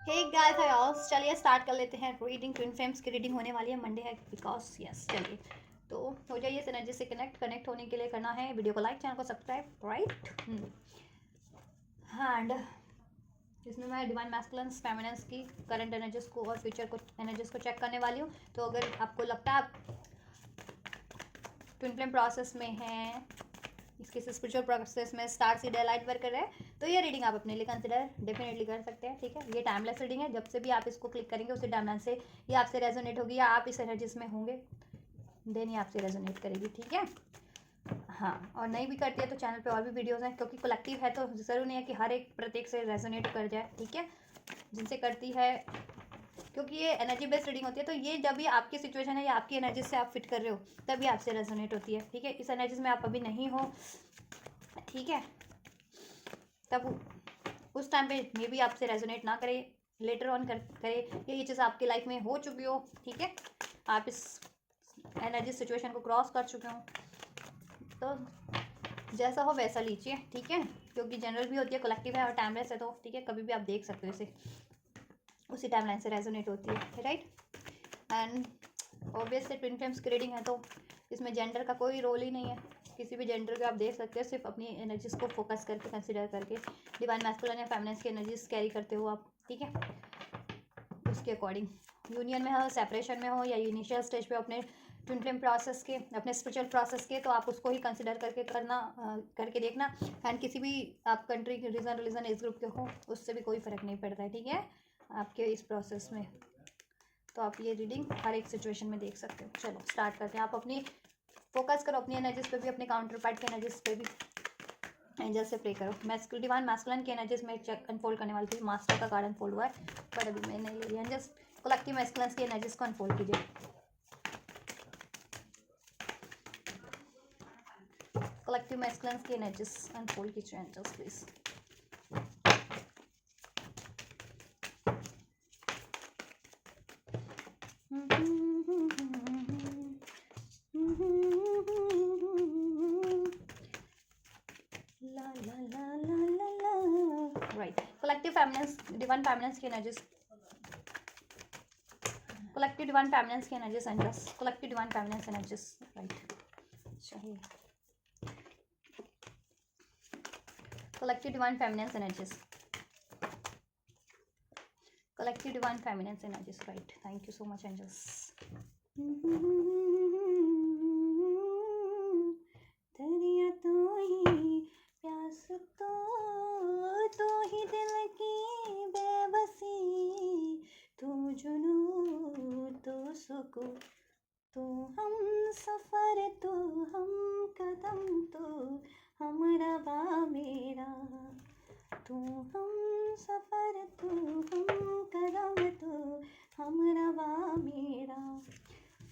Hey guys guys, चलिए start कर लेते हैं रीडिंग। ट्विन फ्लेम्स की रीडिंग होने वाली है, मंडे है बिकॉज यस। चलिए तो हो जाइए इस एनर्जी से कनेक्ट होने के लिए करना है वीडियो को लाइक, चैनल को सब्सक्राइब, राइट। एंड इसमें मैं डिवाइन मैस्कुलिन्स फेमिनिन्स की करंट एनर्जीज को और फ्यूचर को एनर्जीज को चेक करने वाली हूँ। तो अगर आपको लगता है आप ट्विन फ्लेम प्रोसेस में हैं, इसके स्पिरिचुअल प्रोसेस में स्टार सीड लाइट वर्क कर रहे हैं, तो ये रीडिंग आप अपने लिए कंसिडर डेफिनेटली कर सकते हैं। ठीक है, ये टाइमलेस रीडिंग है। जब से भी आप इसको क्लिक करेंगे उसी टाइमलाइन से ये आपसे रेजोनेट होगी, या आप इस एनर्जीज में होंगे देन ये आपसे रेजोनेट करेगी। ठीक है, हाँ। और नहीं भी करती है तो चैनल पे और भी वीडियोस हैं, क्योंकि कलेक्टिव है तो ज़रूर नहीं है कि हर एक प्रत्येक से रेजोनेट कर जाए। ठीक है, जिनसे करती है, क्योंकि ये एनर्जी बेस्ड रीडिंग होती है, तो ये जब भी आपकी सिचुएशन है या आपकी एनर्जी से आप फिट कर रहे हो तभी आपसे रेजोनेट होती है। ठीक है, इस एनर्जीज में आप अभी नहीं हो, ठीक है, तब उस टाइम पे मे भी आपसे रेजोनेट ना करे, लेटर ऑन करे, ये चीज़ आपकी लाइफ में हो चुकी हो। ठीक है, आप इस एनर्जी सिचुएशन को क्रॉस कर चुके हो, तो जैसा हो वैसा लीजिए। ठीक है, क्योंकि जनरल भी होती है, कलेक्टिव है और टाइमलेस है, तो ठीक है, कभी भी आप देख सकते हो इसे, उसी टाइमलाइन से रेजोनेट होती है, right. And obviously twin flames की रीडिंग है तो इसमें जेंडर का कोई रोल ही नहीं है, किसी भी जेंडर को आप देख सकते हो, सिर्फ अपनी एनर्जीज को फोकस करके कंसिडर करके डिवाइन मैस्कुलिन या फेमिनिन की एनर्जीज कैरी करते हो आप। ठीक है, उसके अकॉर्डिंग यूनियन में हो, सेपरेशन में हो, या इनिशियल स्टेज पे अपने ट्विन फ्लेम प्रोसेस के, अपने स्पिरिचुअल प्रोसेस के, तो आप उसको ही कंसिडर करके करके देखना। एंड किसी भी आप कंट्री, रीजन एज ग्रुप के हो, उससे भी कोई फर्क नहीं पड़ता है। ठीक है, आपके इस प्रोसेस में तो आप ये रीडिंग हर एक सिचुएशन में देख सकते हो। चलो स्टार्ट करते हैं। आप अपनी फोकस करो अपनी एनर्जीज पे भी, अपने काउंटर पार्ट की एनर्जीज पे भी, एंजल से प्रे करो। डिवाइन मैस्कुलिन की एनर्जीज में चेक अनफोल्ड करने वाली थी, मास्टर का कार्ड अनफोल्ड हुआ है, पर अभी मैं नहीं ले लिया। एंजल्स कलेक्टिव मैस्कुलिन की एनर्जीज को अनफोल्ड कीजिए। कलेक्टिव मैस्कुलिन की एनर्जीज अनफोल्ड कीजिए angels please. Right, collective feminines, divine feminines की एनर्जीज, कलेक्टिव डिवाइन फेमिनिन्स की energies angels, collective divine feminines energies, right. चाहिए collective divine feminines energies, collective divine feminines energies, right. Thank you so much angels. दरिया तो ही, प्यास तो ही दिल की बेबसी, तू जुनू तो सुकून, तो हम सफ़र, तो हम कदम, तो हम रवा मेरा, तो हम सफ़र, तो हम कदम, तो हम रवा मेरा।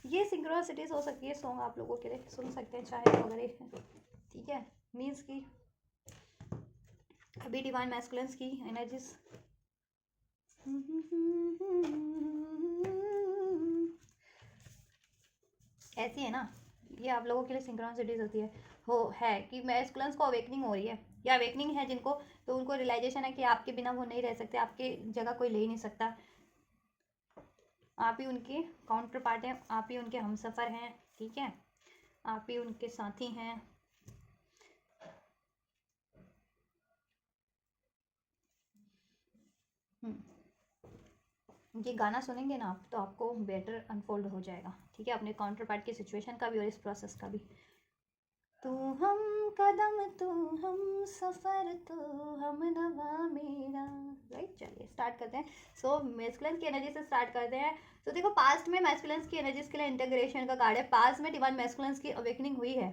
ये सिंक्रोनिसिटीज हो सकती है सॉन्ग आप लोगों के लिए, सुन सकते हैं चाहे वगैरह। ठीक है, मीन्स की अभी डिवाइन मैस्कुलिन्स की एनर्जीज ऐसी है ना, ये आप लोगों के लिए सिंक्रोनिसिटीज होती है कि मैस्कुलिन्स को अवेकनिंग हो रही है, या अवेकनिंग है जिनको, तो उनको रियलाइजेशन है कि आपके बिना वो नहीं रह सकते, आपके जगह कोई ले ही नहीं सकता, आप ही उनके काउंटर पार्ट हैं, आप ही उनके हमसफ़र हैं। ठीक है, आप ही उनके साथी हैं। ये गाना सुनेंगे ना आप, तो आपको बेटर अनफोल्ड हो जाएगा। ठीक है, अपने काउंटर पार्ट की सिचुएशन का भी और इस प्रोसेस का भी। तू हम कदम, तू हम सफ़र, तो हम नवा मेरा, राइट। चलिए स्टार्ट करते हैं। सो मैस्कुलिन की एनर्जी से स्टार्ट करते हैं। तो देखो, पास्ट में मैस्कुलिन की एनर्जीज के लिए इंटीग्रेशन का कार्ड है। पास्ट में डिवाइन मैस्कुलिन की अवेकनिंग हुई है,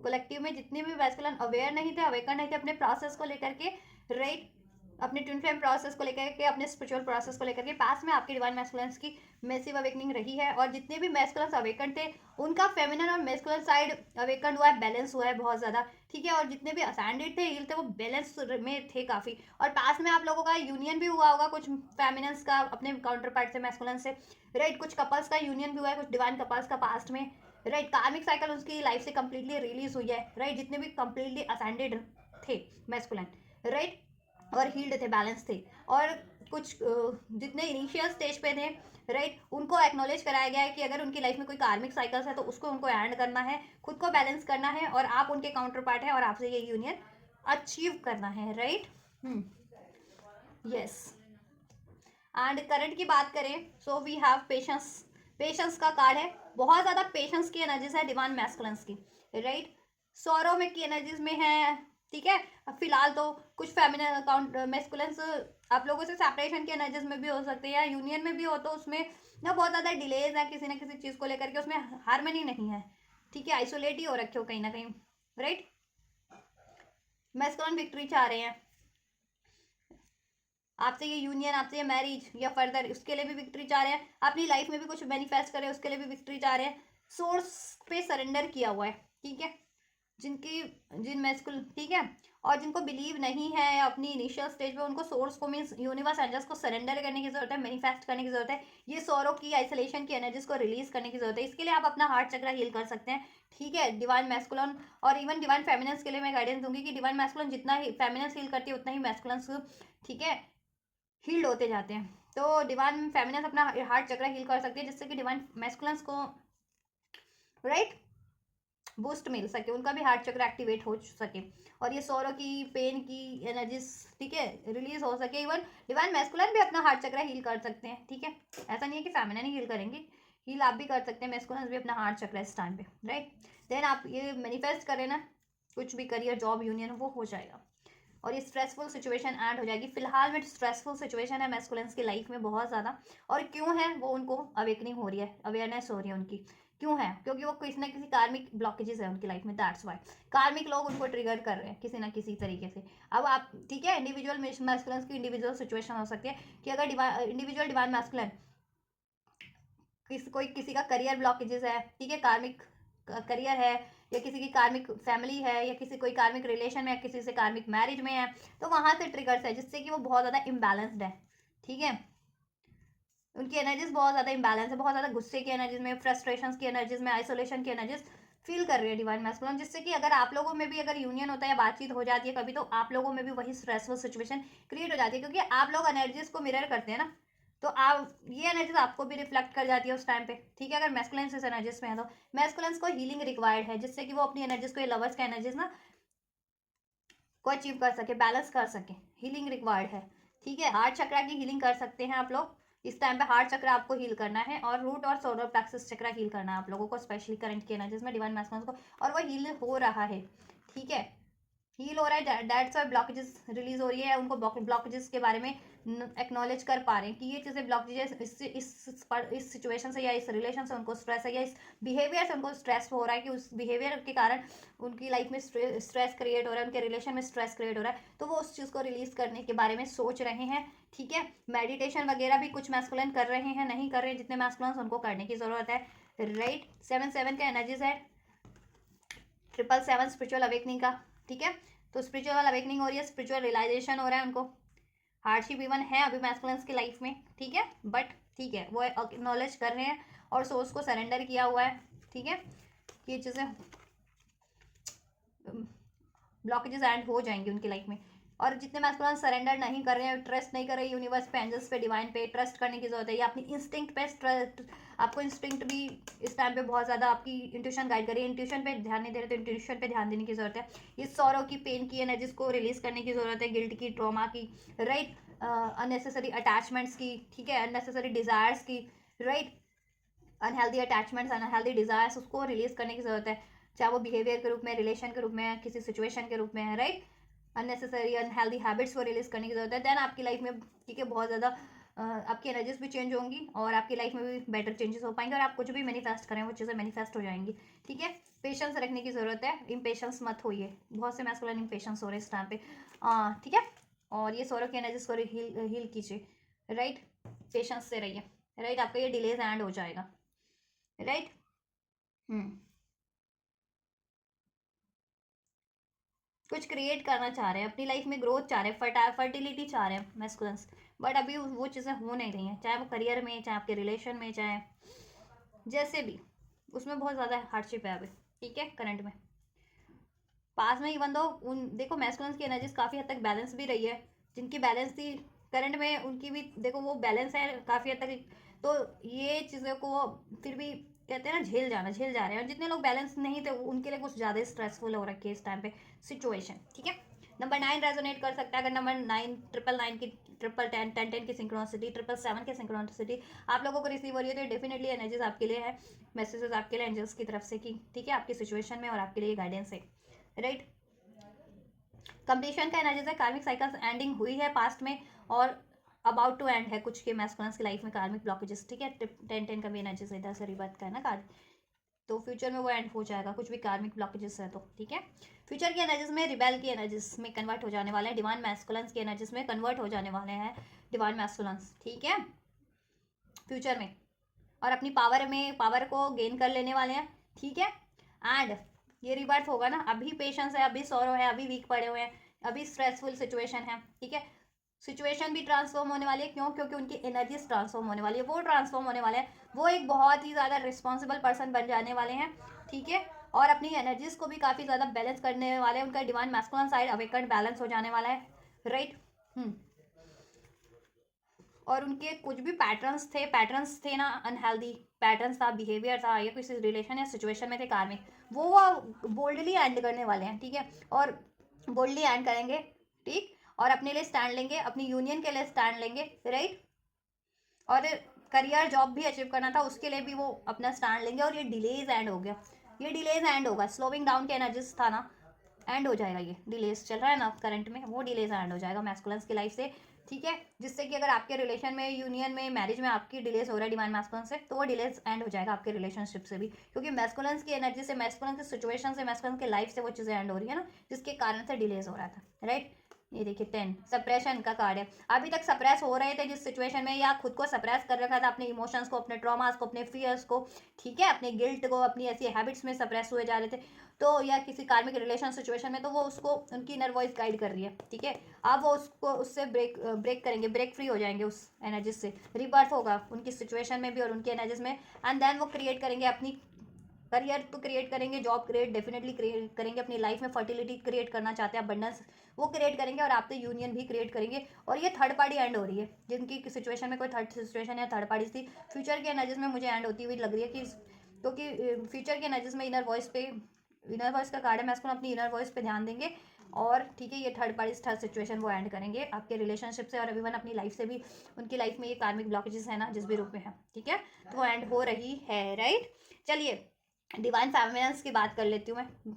कलेक्टिव में जितने भी मैस्कुलिन अवेयर नहीं थे, अवेकन नहीं थे अपने प्रोसेस को लेकर के, राइट, अपने ट्विन फ्लेम प्रोसेस को लेकर के, अपने स्पिरिचुअल प्रोसेस को लेकर के, पास में आपकी डिवाइन मैस्कुलिन्स की मैसिव अवेकनिंग रही है। और जितने भी मैस्कुलिन्स अवेकन थे, उनका फेमिनिन और मैस्कुलिन साइड अवेकन हुआ है, बैलेंस हुआ है बहुत ज़्यादा। ठीक है, और जितने भी असेंडेड थे, हील थे, वो बैलेंस में थे काफ़ी। और पास में आप लोगों का यूनियन भी हुआ होगा कुछ फेमिनिन्स का अपने काउंटर पार्ट से, मैस्कुलिन से, राइट। कुछ कपल्स का यूनियन भी हुआ है, कुछ डिवाइन कपल्स का पास्ट में, राइट। कार्मिक साइकिल उसकी लाइफ से कंप्लीटली रिलीज हुई है, राइट। जितने भी कंप्लीटली असेंडेड थे मैस्कुलिन, राइट, और हील्ड थे, बैलेंस थे। और कुछ जितने इनिशियल स्टेज पे थे राइट, उनको एक्नॉलेज कराया गया है कि अगर उनकी लाइफ में कोई कार्मिक साइकिल्स है तो उसको उनको एंड करना है, खुद को बैलेंस करना है, और आप उनके काउंटर पार्ट है और आपसे ये यूनियन अचीव करना है, राइट। यस, एंड करंट की बात करें so we have patience. Patience का कार्ड है, बहुत ज़्यादा पेशेंस की एनर्जीज है डिवाइन मैस्कुलिन्स की, राइट। सौरव में की एनर्जीज में है, ठीक है। फिलहाल तो कुछ फेमिनिन अकाउंट मैस्कुलिन्स आप लोगों से सेपरेशन की एनर्जीज में भी हो सकते हैं या यूनियन में भी हो, तो उसमें ना बहुत ज़्यादा डिलेज है किसी ना किसी चीज़ को लेकर के, उसमें हारमनी नहीं है, ठीक है। आइसोलेट ही हो रखे हो कहीं ना कहीं, राइट। मैस्कुलिन विक्ट्री चाह रहे हैं आपसे, ये यूनियन, आपसे ये मैरिज या फर्दर, उसके लिए भी विक्ट्री चाह रहे हैं। अपनी लाइफ में भी कुछ मैनिफेस्ट करें उसके लिए भी विक्ट्री चाह रहे हैं। सोर्स पे सरेंडर किया हुआ है, ठीक है। जिन मैस्कुल, ठीक है, और जिनको बिलीव नहीं है अपनी इनिशियल स्टेज पे, उनको सोर्स को मीन्स यूनिवर्स एंजल्स को सरेंडर करने की जरूरत है, मैनिफेस्ट करने की जरूरत है। ये सौरों की आइसोलेशन की एनर्जीज को रिलीज करने की जरूरत है। इसके लिए आप अपना हार्ट चक्र हील कर सकते हैं, ठीक है। डिवाइन मैस्कुलिन और इवन डिवाइन फेमिनिन्स के लिए मैं गाइडेंस दूंगी कि डिवाइन मैस्कुलिन जितना ही फेमिनिन्स हील करती है उतना ही मैस्कुलिन्स, ठीक है, हील्ड होते जाते हैं। तो डिवाइन फेमिनिन्स अपना हार्ट चक्र हील कर सकती है जिससे कि डिवाइन मैस्कुलिन्स को राइट बूस्ट मिल सके, उनका भी हार्ट चक्र एक्टिवेट हो सके, और ये सौरों की पेन की एनर्जीज, ठीक है, रिलीज हो सके। इवन डिवाइन मैस्कुलिन भी अपना हार्ट चक्र हील कर सकते हैं, ठीक है। ऐसा नहीं है कि फेमिनिन ही हील करेंगे, हील आप भी कर सकते हैं, मैस्कुलिन भी अपना हार्ट चक्र इस टाइम पे, राइट। देन आप ये मैनिफेस्ट करें ना, कुछ भी करियर जॉब यूनियन वो हो जाएगा और ये स्ट्रेसफुल सिचुएशन एंड हो जाएगी। फिलहाल में स्ट्रेसफुल सिचुएशन है मैस्कुलिन्स की लाइफ में बहुत ज़्यादा, और क्यों है वो उनको अवेकनिंग हो रही है, अवेयरनेस हो रही है उनकी, क्यों है, क्योंकि वो किसी ना किसी कार्मिक ब्लॉकेजेस है उनकी लाइफ में, दैट्स वाई कार्मिक लोग उनको ट्रिगर कर रहे हैं किसी ना किसी तरीके से। अब आप, ठीक है, इंडिविजुअल मैस्कुलिन्स की इंडिविजुअल सिचुएशन हो सकती है कि अगर इंडिविजुअल डिवाइन मैस्कुलिन कोई किसी का करियर ब्लॉकेजेस है, ठीक है, कार्मिक करियर है, या किसी की कार्मिक फैमिली है, या किसी कोई कार्मिक रिलेशन में है, किसी से कार्मिक मैरिज में है, तो वहां से ट्रिगर्स है जिससे कि वो बहुत ज़्यादा इम्बैलेंस्ड है, ठीक है। उनकी एनर्जीज बहुत ज़्यादा इम्बैलेंस है, बहुत ज़्यादा गुस्से की एनर्जीज में, फ्रस्ट्रेशन की एनर्जीज में, आइसोलेशन की एनर्जीज फील कर रही है डिवाइन मैस्कुलिन, जिससे कि अगर आप लोगों में भी अगर यूनियन होता है या बातचीत हो जाती है कभी, तो आप लोगों में भी वही स्ट्रेसफुल सिचुएशन क्रिएट हो जाती है, क्योंकि आप लोग एनर्जीज को मिरर करते हैं ना, तो आप ये एनर्जीज आपको भी रिफ्लेक्ट कर जाती है उस टाइम पे, ठीक है। अगर मैस्कुलिन इस एनर्जीज में है तो मैस्कुलिन्स को हीलिंग रिक्वायर्ड है, जिससे कि वो अपनी एनर्जीज को, ये लवर्स का एनर्जीज ना को अचीव कर सके, बैलेंस कर सके, हीलिंग रिक्वायर्ड है, ठीक है। हार्ट चक्र की हीलिंग कर सकते हैं आप लोग इस टाइम पे, हार्ट चक्र आपको हील करना है, और रूट और सोलर प्लेक्सस चक्र हील करना है आप लोगों को, स्पेशली करंट की एनर्जीज में डिवाइन मैस्कुलिन्स को, और वो हील हो रहा है, ठीक है, हील हो रहा है। दैट्स व्हाई ब्लॉकेजेस रिलीज हो रही है, उनको ब्लॉकेजेस के बारे में एक्नॉलेज कर पा रहे हैं कि ये चीज़ें ब्लॉकेजेस इस सिचुएशन से या इस रिलेशन से उनको स्ट्रेस है, या इस बिहेवियर से उनको स्ट्रेस हो रहा है कि उस बिहेवियर के कारण उनकी लाइफ में स्ट्रेस क्रिएट हो रहा है, उनके रिलेशन में स्ट्रेस क्रिएट हो रहा है, तो वो उस चीज़ को रिलीज करने के बारे में सोच रहे हैं, ठीक है। मेडिटेशन वगैरह भी कुछ मैस्कुलिन कर रहे हैं, नहीं कर रहे हैं जितने मैस्कुलिन उनको करने की ज़रूरत है, राइट। 7 का एनर्जीज है, 777 स्पिरिचुअल अवेकनिंग का, ठीक है। तो स्पिरिचुअल अवेकनिंग हो रही है, स्पिरिचुअल रियलाइजेशन हो रहा है उनको, हार्डशिप इवन है अभी मैस्कुलिन्स की लाइफ में, ठीक है, बट ठीक है वो एक्नॉलेज कर रहे हैं और सोर्स को सरेंडर किया हुआ है, ठीक है, कि ये चीज़ें ब्लॉकेजेस एंड हो जाएंगी उनकी लाइफ में। और जितने मैस्कुलिन सरेंडर नहीं कर रहे हैं, ट्रस्ट नहीं कर रहे यूनिवर्स पे, एंजल्स पे, डिवाइन पे ट्रस्ट करने की जरूरत है, या अपनी इंस्टिंक्ट पे ट्रस्ट, आपको इंस्टिंक्ट भी इस टाइम पे बहुत ज़्यादा आपकी इंट्यूशन गाइड करिए, इंट्यूशन पे ध्यान नहीं दे रहे तो इंट्यूशन पे ध्यान देने की जरूरत है। इस सौरों की पेन की एनर्जीज को रिलीज करने की जरूरत है, गिल्ट की, ट्रॉमा की, राइट, अननेसेसरी अटैचमेंट्स की, ठीक है, अननेसेसरी डिजायर्स की, right, unhealthy attachments, unhealthy desires, उसको रिलीज करने की जरूरत है, चाहे वो बिहेवियर के रूप में, रिलेशन के रूप में, किसी सिचुएशन के रूप में है, राइट। अननेसेसरी अनहेल्दी हैबिट्स को रिलीज करने की जरूरत है। देन आपकी लाइफ में, ठीक है, बहुत ज़्यादा आपकी एनर्जीज भी चेंज होंगी और आपकी लाइफ में भी बेटर चेंजेस हो पाएंगे, और आप कुछ भी मैनिफेस्ट करें वो चीज़ें मैनिफेस्ट हो जाएंगी, ठीक है। पेशेंस रखने की ज़रूरत है, इम्पेशेंस मत होइए, बहुत से मैस्कुलिन इम्पेशेंस हो रहे हैं इस टाइम पे, ठीक है। और ये सौरव की एनर्जीज को हील कीजिए, राइट, पेशेंस से रहिए, राइट, आपका ये डिलेज एंड हो जाएगा, राइट। कुछ क्रिएट करना चाह रहे हैं अपनी लाइफ में, ग्रोथ चाह रहे हैं, फर्टिलिटी चाह रहे हैं मैस्कुलिन्स, बट अभी वो चीज़ें हो नहीं रही हैं, चाहे वो करियर में, चाहे आपके रिलेशन में, चाहे जैसे भी, उसमें बहुत ज़्यादा हार्डशिप है अभी, ठीक है, करंट में। पास में इवन दो उन देखो मैस्कुलिन्स की एनर्जीज काफ़ी हद तक बैलेंस भी रही है, जिनकी बैलेंस थी करंट में उनकी भी देखो वो बैलेंस है काफ़ी हद तक, तो ये चीज़ों को वो फिर भी कहते हैं ना झेल जा रहे हैं। और जितने लोग बैलेंस नहीं थे उनके लिए कुछ ज़्यादा स्ट्रेसफुल हो रखी है इस टाइम पे सिचुएशन, ठीक है। नंबर 9 रेजोनेट कर सकता है। अगर नंबर 9 999 की, 1010 1010 की सिंक्रोनिसिटी, 777 की सिंक्रोनिसिटी आप लोगों को रिसीव हो रही है, तो डेफिनेटली एनर्जीज आपके लिए है, मैसेजेस आपके लिए एंजल्स की तरफ से की, ठीक है, आपकी सिचुएशन में और आपके लिए गाइडेंस है, राइट। कंप्लीशन का एनर्जीज है, कार्मिक साइकिल्स एंडिंग हुई है पास्ट में और अबाउट टू एंड है कुछ के मैस्कुलिन्स की लाइफ में कार्मिक ब्लॉकेजेस, ठीक है। 1010 का भी एनर्जीज इधर से रिबर्थ का है ना कार्ड, तो फ्यूचर में वो एंड हो जाएगा कुछ भी कार्मिक ब्लॉकेजेस है तो, ठीक है। फ्यूचर की एनर्जीज में रिबेल की एनर्जीज में कन्वर्ट हो जाने वाले हैं, डिवाइन मैस्कुलिन्स की एनर्जीज में कन्वर्ट हो जाने वाले हैं डिवाइन मैस्कुलिन्स, ठीक है, फ्यूचर में, और अपनी पावर को गेन कर लेने वाले हैं, ठीक है। एंड ये रिबर्थ होगा ना, अभी पेशेंस है, अभी सॉरो है, अभी वीक पड़े हुए हैं, अभी स्ट्रेसफुल सिचुएशन है, ठीक है। सिचुएशन भी ट्रांसफॉर्म होने वाली है, क्यों? क्योंकि उनकी एनर्जीज ट्रांसफॉर्म होने वाली है, वो ट्रांसफॉर्म होने वाले हैं, वो एक बहुत ही ज़्यादा रिस्पॉन्सिबल पर्सन बन जाने वाले हैं, ठीक है। और अपनी एनर्जीज को भी काफ़ी ज़्यादा बैलेंस करने वाले हैं, उनका divine masculine side awaken balance हो जाने वाला है, राइट। और उनके कुछ भी पैटर्न्स थे ना, अनहेल्दी पैटर्न्स था, बिहेवियर था, या किसी रिलेशन या सिचुएशन में थे कार्मिक, वो बोल्डली एंड करने वाले हैं, ठीक है। और बोल्डली एंड करेंगे, ठीक, और अपने लिए स्टैंड लेंगे, अपनी यूनियन के लिए स्टैंड लेंगे, राइट। और करियर जॉब भी अचीव करना था उसके लिए भी वो अपना स्टैंड लेंगे, और ये डिलेज एंड हो गया, ये डिलेज एंड होगा, स्लोइंग डाउन के एनर्जीज था ना, एंड हो जाएगा, ये डिलेज चल रहा है ना करंट में, वो डिलेज एंड हो जाएगा मैस्कुलिन्स की लाइफ से, ठीक है। जिससे कि अगर आपके रिलेशन में, यूनियन में, मैरिज में आपकी डिलेज हो रहा है डिवाइन मैस्कुलिन से, तो वो डिलेज एंड हो जाएगा आपके रिलेशनशिप से भी, क्योंकि मैस्कुलिन्स की एनर्जी से, मैस्कुलिन की सिचुएशन से, मैस्कुलिन की लाइफ से वो चीज़ें एंड हो रही है ना, जिसके कारण से डिलेज हो रहा था, राइट। ये देखिए 10 सप्रेशन का कार्ड है, अभी तक सप्रेस हो रहे थे जिस सिचुएशन में, या खुद को सप्रेस कर रखा था, अपने इमोशंस को, अपने ट्रॉमास को, अपने फियर्स को, ठीक है, अपने गिल्ट को, अपनी ऐसी हैबिट्स में सप्रेस हुए जा रहे थे, तो या किसी कार्मिक रिलेशन सिचुएशन में, तो वो उसको उनकी इनर वॉइस गाइड कर रही है, ठीक है। अब वो उसको उससे ब्रेक करेंगे, ब्रेक फ्री हो जाएंगे उस एनर्जी से, रिबर्थ होगा उनकी सिचुएशन में भी और उनकी एनर्जीज में, एंड देन वो क्रिएट करेंगे अपनी करियर तो क्रिएट करेंगे, जॉब क्रिएट डेफिनेटली क्रिएट करेंगे, अपनी लाइफ में फर्टिलिटी क्रिएट करना चाहते हैं, अबंडेंस वो क्रिएट करेंगे, और आपसे यूनियन भी क्रिएट करेंगे। और ये थर्ड पार्टी एंड हो रही है, जिनकी सिचुएशन में कोई थर्ड सिचुएशन या थर्ड पार्टी थी, फ्यूचर की एनर्जीज में मुझे एंड होती हुई लग रही है, कि क्योंकि फ्यूचर की एनर्जीज में इनर वॉइस पे, इनर वॉइस का कार्ड है, मैं इसको अपनी इनर वॉइस पे ध्यान देंगे, और ठीक है, ये थर्ड पार्टी थर्ड सिचुएशन वो एंड करेंगे आपके रिलेशनशिप से, और इवन अपनी लाइफ से भी, उनकी लाइफ में ये कार्मिक ब्लॉकेजेस है ना जिस भी रूप में है, ठीक है, तो वो एंड हो रही है, राइट। चलिए डिवाइन फेमिनिन्स की बात कर लेती हूँ मैं,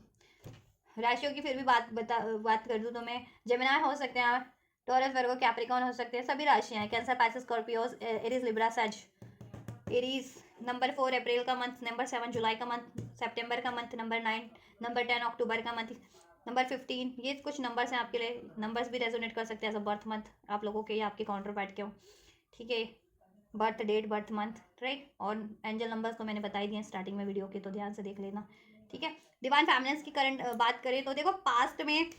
राशियों की फिर भी बात कर दूँ तो मैं, जेमिनी हो सकते हैं, टॉरस, वर्गो, कैप्रिकॉर्न हो सकते हैं, सभी राशियाँ हैं, cancer, Pisces, Scorpios, Aries, Libra, सज, एरीज। नंबर 4 अप्रैल का मंथ, नंबर 7 जुलाई का मंथ, सितंबर का मंथ, नंबर 9, नंबर 10 अक्टूबर का मंथ, नंबर 15, ये कुछ नंबर्स हैं आपके लिए, नंबर्स भी रेजोनेट कर सकते हैं एज अ बर्थ मंथ आप लोगों के या आपके काउंटर पार्ट के हो, ठीक है, birth date, birth month, right. और एंजल नंबर्स तो मैंने बता ही दिए स्टार्टिंग में वीडियो के, तो ध्यान से देख लेना, ठीक है। डिवाइन फेमिनिन्स की करंट बात करें तो देखो पास्ट में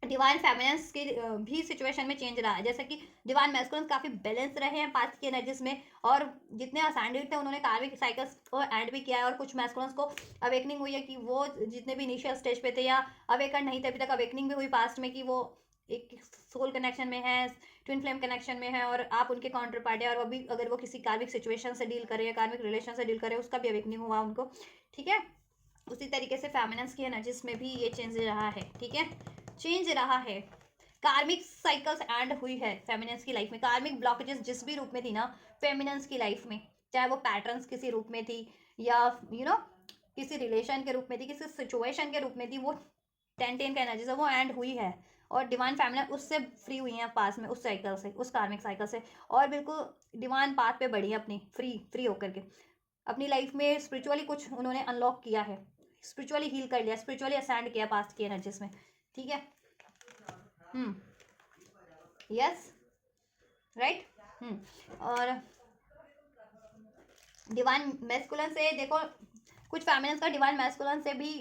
डिवाइन फेमिनिन्स की भी सिचुएशन में चेंज रहा है, जैसे कि डिवाइन मैस्कुलिन्स काफ़ी बैलेंस रहे हैं पास्ट की एनर्जीज में, और जितने असेंडेड थे उन्होंने कार्मिक साइकिल्स को एंड भी किया है, और कुछ मैस्कुलिन्स को अवेकनिंग हुई है, कि वो जितने भी इनिशियल स्टेज पे थे या अवेकन नहीं थे अभी तक, अवेकनिंग भी हुई पास्ट में, कि वो एक सोल कनेक्शन में है, ट्विन फ्लेम कनेक्शन में है, और आप उनके काउंटर पार्ट है, और अभी अगर वो किसी कार्मिक सिचुएशन से डील कर रहे हैं, कार्मिक रिलेशन से डील कर रहे हैं, उसका भी अवेकनिंग हुआ उनको, ठीक है। उसी तरीके से फेमिनिन्स की एनर्जीज में भी ये चेंज रहा है, ठीक है, चेंज रहा है, कार्मिक साइकिल्स एंड हुई है फेमिनिन्स की लाइफ में, कार्मिक ब्लॉकेजेस जिस भी रूप में थी ना फेमिनिन्स की लाइफ में, चाहे वो पैटर्न्स किसी रूप में थी, या किसी रिलेशन के रूप में थी, किसी सिचुएशन के रूप में थी, वो 10 का एनर्जी से वो एंड हुई है, और डिवाइन फेमिनिन उससे फ्री हुई हैं पास में, उस साइकिल से, उस कार्मिक साइकिल से, और बिल्कुल डिवाइन पाथ पे बढ़ी है अपनी, फ्री होकर के अपनी लाइफ में, स्पिरिचुअली कुछ उन्होंने अनलॉक किया है, स्पिरिचुअली हील कर लिया, स्पिरिचुअली असेंड किया पास्ट की एनर्जीज में, ठीक है। Yes, right. और डिवाइन मैस्कुलिन से देखो कुछ फेमिनिन्स का डिवाइन मैस्कुलिन से भी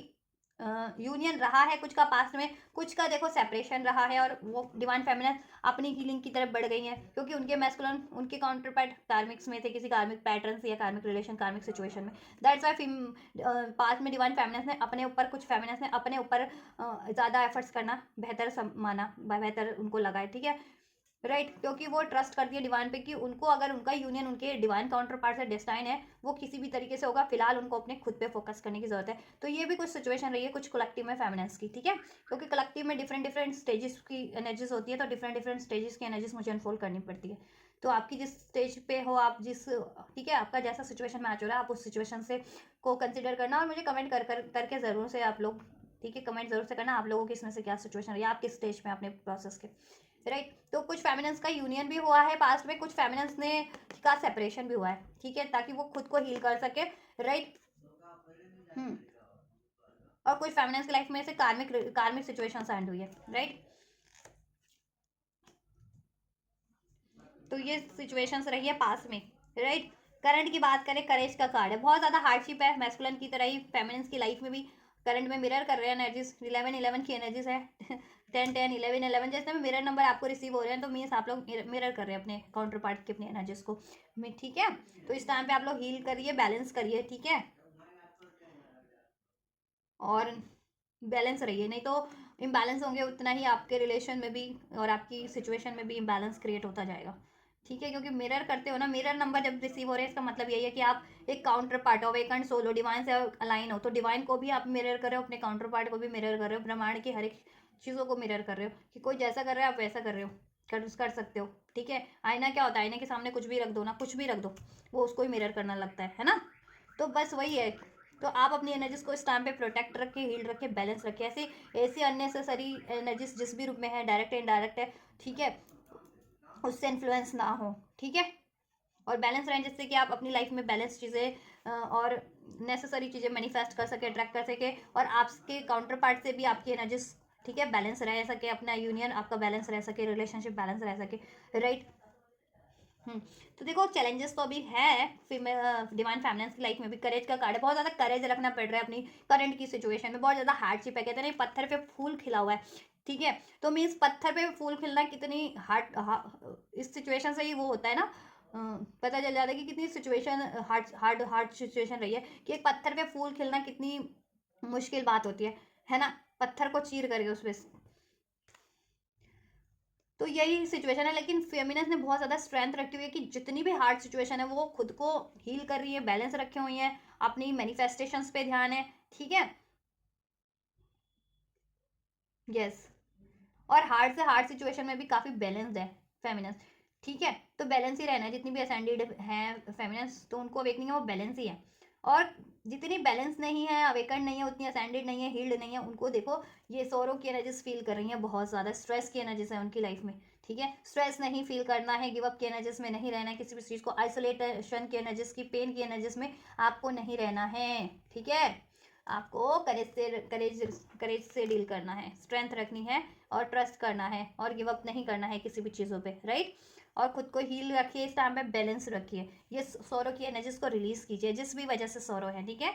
यूनियन रहा है, कुछ का पास्ट में, कुछ का देखो सेपरेशन रहा है, और वो डिवाइन फेमिनिन अपनी हीलिंग की तरफ बढ़ गई हैं, क्योंकि उनके मैस्कुलिन उनके काउंटर पार्ट कार्मिक्स में थे, किसी कार्मिक पैटर्न से या कार्मिक रिलेशन, कार्मिक सिचुएशन में, दैट्स वाई पास्ट में डिवाइन फेमिनिन्स ने अपने ऊपर, कुछ फेमिनिन्स ने अपने ऊपर ज़्यादा एफर्ट्स करना बेहतर माना, बेहतर उनको लगा है, ठीक है। राइट, क्योंकि वो ट्रस्ट करती है डिवाइन पे कि उनको अगर उनका यूनियन उनके डिवाइन काउंटर पार्ट से डेस्टाइन है, वो किसी भी तरीके से होगा, फिलहाल उनको अपने खुद पे फोकस करने की जरूरत है। तो ये भी कुछ सिचुएशन रही है कुछ कलेक्टिव में फेमिनिन्स की, ठीक है, क्योंकि कलेक्टिव में डिफरेंट डिफरेंट स्टेजेस की एनर्जीज होती है, तो डिफरेंट डिफरेंट स्टेजेस की एनर्जीज मुझे अनफोल्ड करनी पड़ती है। तो आपकी जिस स्टेज पे हो आप जिस, ठीक है, आपका जैसा सिचुएशन मैच हो रहा है आप उस सिचुएशन से को कंसिडर करना और मुझे कमेंट करके ज़रूर से आप लोग, ठीक है, कमेंट जरूर से करना आप लोगों की इसमें से क्या सिचुएशन रही है, आप किस स्टेज में अपने प्रोसेस के, राइट। तो कुछ फेमिनिन्स का यूनियन भी हुआ है पास्ट में, कुछ फेमिनिन्स ने का सेपरेशन भी हुआ है, ठीक है, ताकि वो खुद को हील कर सके, राइट। हम्म। और कुछ फेमिनिन्स की लाइफ में से कार्मिक कार्मिक सिचुएशन एंड हुई है, राइट। तो ये सिचुएशंस रही है पास में, राइट। करंट की बात करें, करेज का कार्ड है, बहुत ज़्यादा हार्डशिप है मैस्कुलिन की तरह ही फेमिनिन्स की लाइफ में भी करंट में मिरर कर रहे हैं एनर्जीज, 11 की एनर्जीज है 10 10 11 11 जैसे में मिरर नंबर आपको रिसीव हो रहे हैं, तो मीन्स आप लोग मिरर कर रहे हैं अपने काउंटर पार्ट की अपनी एनर्जीज को, ठीक है। तो इस टाइम पे आप लोग हील करिए, बैलेंस करिए, ठीक है, और बैलेंस रहिए, नहीं तो इम्बैलेंस होंगे उतना ही आपके रिलेशन में भी और आपकी सिचुएशन में भी इम्बैलेंस क्रिएट होता जाएगा, ठीक है, क्योंकि मिरर करते हो ना, मिरर नंबर जब रिसीव हो रहे हैं इसका मतलब यही है कि आप एक काउंटर पार्ट हो, वेकेंट सोलो डिवाइन से अलाइन हो, तो डिवाइन को भी आप मिरर कर रहे हो, अपने काउंटर पार्ट को भी मिरर कर रहे हो, ब्रह्मांड की हर एक चीज़ों को मिरर कर रहे हो, कि कोई जैसा कर रहा है आप वैसा कर रहे हो, कर सकते हो, ठीक है। आईना क्या होता है, आईने के सामने कुछ भी रख दो ना, कुछ भी रख दो, वो उसको ही मिरर करना लगता है ना। तो बस वही है। तो आप अपनी एनर्जीज को इस टाइम पे प्रोटेक्ट रखें, हील रखें, बैलेंस रखें, ऐसे ऐसी अननेसेसरी एनर्जीज जिस भी रूप में है, डायरेक्ट इनडायरेक्ट है, ठीक है, उससे इन्फ्लुएंस ना हो, ठीक है, और बैलेंस रहें जिससे कि आप अपनी लाइफ में बैलेंस चीज़ें और नेसेसरी चीज़ें मैनिफेस्ट कर सके, अट्रैक्ट कर सके, और आपके काउंटर पार्ट से भी आपकी एनर्जीज, ठीक है, बैलेंस रह सके, अपना यूनियन आपका बैलेंस रह सके, रिलेशनशिप बैलेंस रह सके, राइट। तो देखो चैलेंजेस तो अभी है फीमेल डिवाइन फेमिनिन्स की लाइफ में भी, करेज का कार्ड है, बहुत ज़्यादा करेज रखना पड़ रहा है अपनी करंट की सिचुएशन में, बहुत ज़्यादा हार्डशिप है, कहते हैं पत्थर पे फूल खिला हुआ है, ठीक है, तो मीन्स पत्थर पे फूल खिलना कितनी इस सिचुएशन से ही वो होता है ना, पता चल जाता है कि कितनी situation hard hard hard situation रही है, कि एक पत्थर पे फूल खिलना कितनी मुश्किल बात होती है ना, पत्थर को चीर करके उसमें, तो यही सिचुएशन है, लेकिन फेमिनिस्ट ने बहुत ज़्यादा स्ट्रेंथ रखी हुई है कि जितनी भी हार्ड सिचुएशन है वो खुद को हील कर रही है, बैलेंस रखे हुई है, अपनी मैनिफेस्टेशंस पे ध्यान है, ठीक है, यस। और हार्ड से हार्ड सिचुएशन में भी काफ़ी बैलेंस्ड है फेमिनिस्ट, ठीक है, तो बैलेंस ही रहना है, जितनी भी असेंडेड हैं फेमिनिस्ट तो उनको अवेकनिंग है वो बैलेंस ही है, और जितनी बैलेंस नहीं है, अवेकन नहीं है, उतनी असेंडेड नहीं है, हील्ड नहीं है, उनको देखो ये सोरो की एनर्जीज फील कर रही हैं, बहुत ज़्यादा स्ट्रेस की एनर्जीज है उनकी लाइफ में, ठीक है, स्ट्रेस नहीं फील करना है, गिव अप की एनर्जीज में नहीं रहना है, किसी भी चीज़ को आइसोलेशन की एनर्जीज की, पेन की एनर्जीज में आपको नहीं रहना है, ठीक है, आपको करेज से डील करना है, स्ट्रेंथ रखनी है, और ट्रस्ट करना है, और गिव अप नहीं करना है किसी भी चीज़ों पे, राइट। और खुद को हील रखिए, इस टाइम पे बैलेंस रखिए, ये सोरो की एनर्जीज को रिलीज कीजिए जिस भी वजह से सोरो है, ठीक है,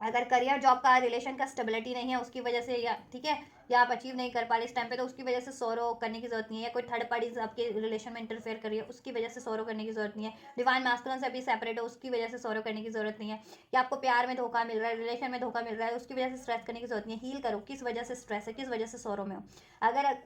अगर करियर जॉब का रिलेशन का स्टेबिलिटी नहीं है उसकी वजह से, या ठीक है, या आप अचीव नहीं कर पा रहे इस टाइम पे, तो उसकी वजह से सोरो करने की जरूरत नहीं है, या कोई थर्ड पार्टी आपके रिलेशन में इंटरफेयर करिए उसकी वजह से सोरो करने की जरूरत नहीं है, डिवाइन मास्कुलिन से अभी सेपरेट हो उसकी वजह से सोरो करने की जरूरत नहीं है, या आपको प्यार में धोखा मिल रहा है, रिलेशन में धोखा मिल रहा है, उसकी वजह से स्ट्रेस करने की जरूरत नहीं है, हील करो किस वजह से स्ट्रेस है, किस वजह से सोरो में हो, अगर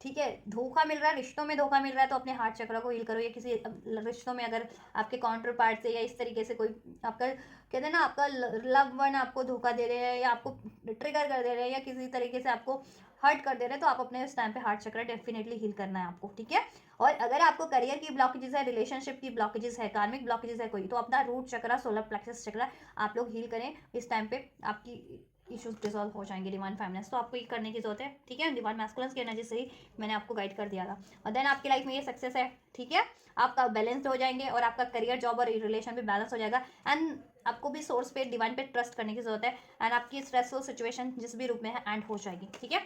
ठीक है धोखा मिल रहा है, रिश्तों में धोखा मिल रहा है, तो अपने हार्ट चक्र को हील करो, या किसी रिश्तों में अगर आपके काउंटर पार्ट से या इस तरीके से कोई आपका, कहते हैं ना, आपका लव वन आपको धोखा दे रहे हैं, या आपको ट्रिगर कर दे रहे हैं, या किसी तरीके से आपको हर्ट कर दे रहे हैं, तो आप अपने इस टाइम पे हार्ट चक्र डेफिनेटली हील करना है आपको, ठीक है। और अगर आपको करियर की ब्लॉकेजेस है, रिलेशनशिप की ब्लॉकेजेस है, कार्मिक ब्लॉकेजेस है कोई, तो अपना रूट चक्र, सोलर प्लेक्सस चक्र आप लोग हील करें इस टाइम पे, आपकी इश्यूज डिसॉल्व हो जाएंगे डिवाइन फेमिनिस्ट, तो आपको ये करने की जरूरत है, ठीक है, डिवाइन मैस्कुलिन्स की एनर्जी से ही मैंने आपको गाइड कर दिया था, और देन आपकी लाइफ में ये सक्सेस है, ठीक है, आपका बैलेंस्ड हो जाएंगे, और आपका करियर जॉब और रिलेशन भी बैलेंस हो जाएगा, एंड आपको भी सोर्स पे डिवाइन पे ट्रस्ट करने की जरूरत है, एंड आपकी स्ट्रेसफुल सिचुएशन जिस भी रूप में है एंड हो जाएगी, ठीक है,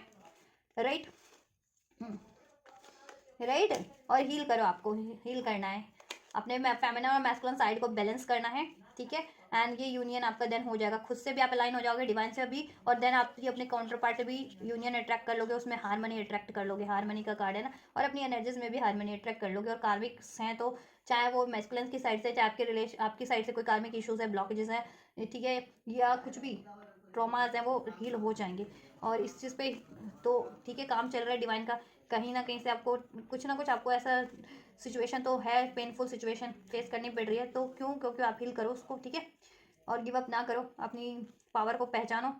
राइट, राइट। और हील करो, आपको हील करना है, अपने फेमिनिन और मैस्कुलिन साइड को बैलेंस करना है, ठीक है, एंड ये यूनियन आपका देन हो जाएगा, खुद से भी आप अलाइन हो जाओगे डिवाइन से भी, और देन आप ये अपने काउंटर पार्ट से भी यूनियन अट्रैक्ट कर लोगे, उसमें हारमनी अट्रैक्ट कर लोगे, हारमनी का कार्ड है ना, और अपनी एनर्जीज में भी हारमनी अट्रैक्ट कर लोगे, और कार्मिक हैं तो चाहे वो मैस्कुलिन की साइड से, चाहे आपकी साइड से कोई कार्मिक इशूज है, ब्लॉकेजेस हैं, ठीक है, या कुछ भी ट्रॉमाज हैं वो हील हो जाएंगे, और इस चीज़ पे तो ठीक है काम चल रहा है डिवाइन का, कहीं ना कहीं से आपको कुछ ना कुछ आपको ऐसा सिचुएशन तो है, पेनफुल सिचुएशन फेस करनी पड़ रही है, तो क्योंकि आप हील करो उसको, ठीक है। और गिव अप ना करो, अपनी पावर को पहचानो,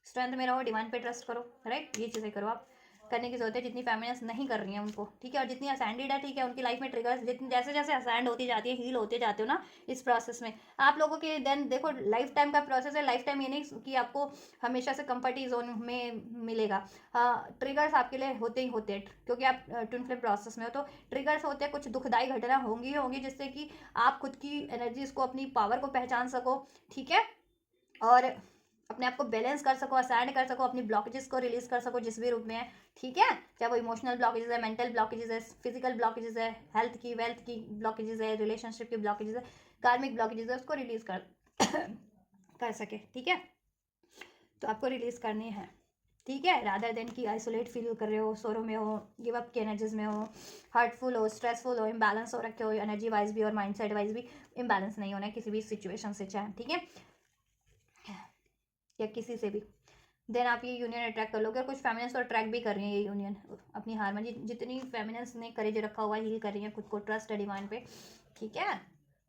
स्ट्रेंथ में रहो, डिवाइन पे ट्रस्ट करो, राइट। ये चीज़ें करो आप, करने की जरूरत है जितनी फैमिलीज नहीं कर रही हैं उनको, ठीक है। और जितनी असेंडेड है, ठीक है, उनकी लाइफ में ट्रिगर्स जितनी जैसे जैसे असेंड होती जाती है, हील होते जाते हो ना इस प्रोसेस में आप लोगों के, देन देखो लाइफ टाइम का प्रोसेस है। लाइफ टाइम ये नहीं कि आपको हमेशा से कंफर्ट जोन में मिलेगा। हाँ, ट्रिगर्स आपके लिए होते ही होते हैं, क्योंकि आप ट्विन फ्लेम प्रोसेस में हो, तो ट्रिगर्स होते हैं, कुछ दुखदाई घटना होंगी होंगी जिससे कि आप खुद की एनर्जीज को, अपनी पावर को पहचान सको, ठीक है। और अपने आप को बैलेंस कर सको, असाइड कर सको, अपनी ब्लॉकेजेस को रिलीज कर सको जिस भी रूप में है, ठीक है। चाहे वो इमोशनल ब्लॉकेजेस है, मेंटल ब्लॉकेजेस है, फिजिकल ब्लॉकेजेस है, हेल्थ की वेल्थ की ब्लॉकेजेस है, रिलेशनशिप की ब्लॉकेजेस है, कार्मिक ब्लॉकेजेस है, उसको रिलीज कर कर सके, ठीक है। तो आपको रिलीज करनी है, ठीक है। रादर देन कि आइसोलेट फील कर रहे हो, सोरो में हो, गिव अप की एनर्जीज में हो, हर्टफुल हो, स्ट्रेसफुल हो, इम्बैलेंस हो रखे हो, एनर्जी वाइज भी और माइंड सेट वाइज भी इम्बैलेंस नहीं होना है किसी भी सिचुएशन से, चाहे, ठीक है, या किसी से भी। देन आप ये यूनियन अट्रैक्ट कर लोगे। और कुछ फेमिनिन्स तो अट्रैक्ट भी कर रही हैं ये यूनियन अपनी हारमोनी, जितनी फेमिनिन्स ने करेज रखा हुआ है, हील कर रही है खुद को, ट्रस्ट है डिवाइन पे, ठीक है,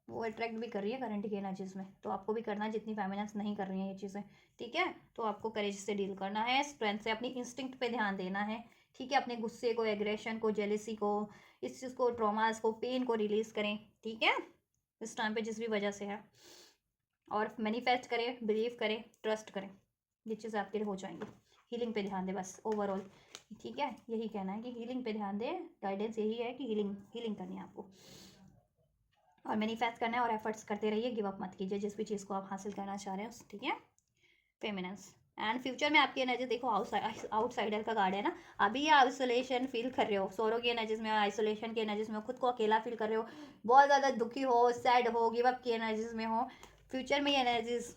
वो अट्रैक्ट भी कर रही है करंट की एनर्जीज में। तो आपको भी करना है, जितनी फेमिनिन्स नहीं कर रही हैं ये चीज़ें, ठीक है। तो आपको करेज से डील करना है, स्ट्रेंथ से, अपनी इंस्टिंक्ट पे ध्यान देना है, ठीक है। अपने गुस्से को, एग्रेशन को, जेलिसी को, इस चीज़ को, ट्रॉमास को, पेन को रिलीज करें, ठीक है, इस टाइम पे जिस भी वजह से है। और मैनिफेस्ट करें, बिलीव करें, ट्रस्ट करें, ये चीज़ें आपके लिए हो जाएंगी। हीलिंग पे ध्यान दें बस ओवरऑल, ठीक है। यही कहना है कि हीलिंग पे ध्यान दें, गाइडेंस यही है कि हीलिंग करनी है आपको, और मैनिफेस्ट करना है, और एफर्ट्स करते रहिए, गिव अप मत कीजिए जिस भी चीज़ को आप हासिल करना चाह रहे हैं, ठीक है। फेमिनेंस एंड फ्यूचर में आपकी एनर्जी देखो, आउटसाइडर का कार्ड है ना। अभी ये आइसोलेशन फील कर रहे हो, सोरो की एनर्जीज में, आइसोलेशन की एनर्जीज में, खुद को अकेला फील कर रहे हो, बहुत ज़्यादा दुखी हो, सैड हो, गिव अप की एनर्जीज में हो। फ्यूचर में ये एनर्जीज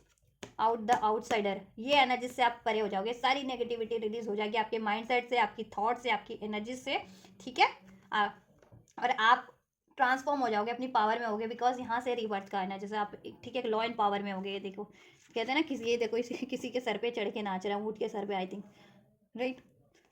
द आउटसाइडर, ये एनर्जी से आप परे हो जाओगे, सारी नेगेटिविटी रिलीज हो जाएगी आपके माइंड सेट से, आपकी थॉट से, आपकी एनर्जी से, ठीक है। और आप ट्रांसफॉर्म हो जाओगे, अपनी पावर में होगे, बिकॉज यहाँ से रिवर्थ का आना, जैसे आप ठीक है लॉ इन पावर में होगे। ये देखो, कहते हैं ना, किसी ये देखो किसी के सर पे चढ़ के नाच रहा हूँ, ऊँट के सर पे, आई थिंक, राइट।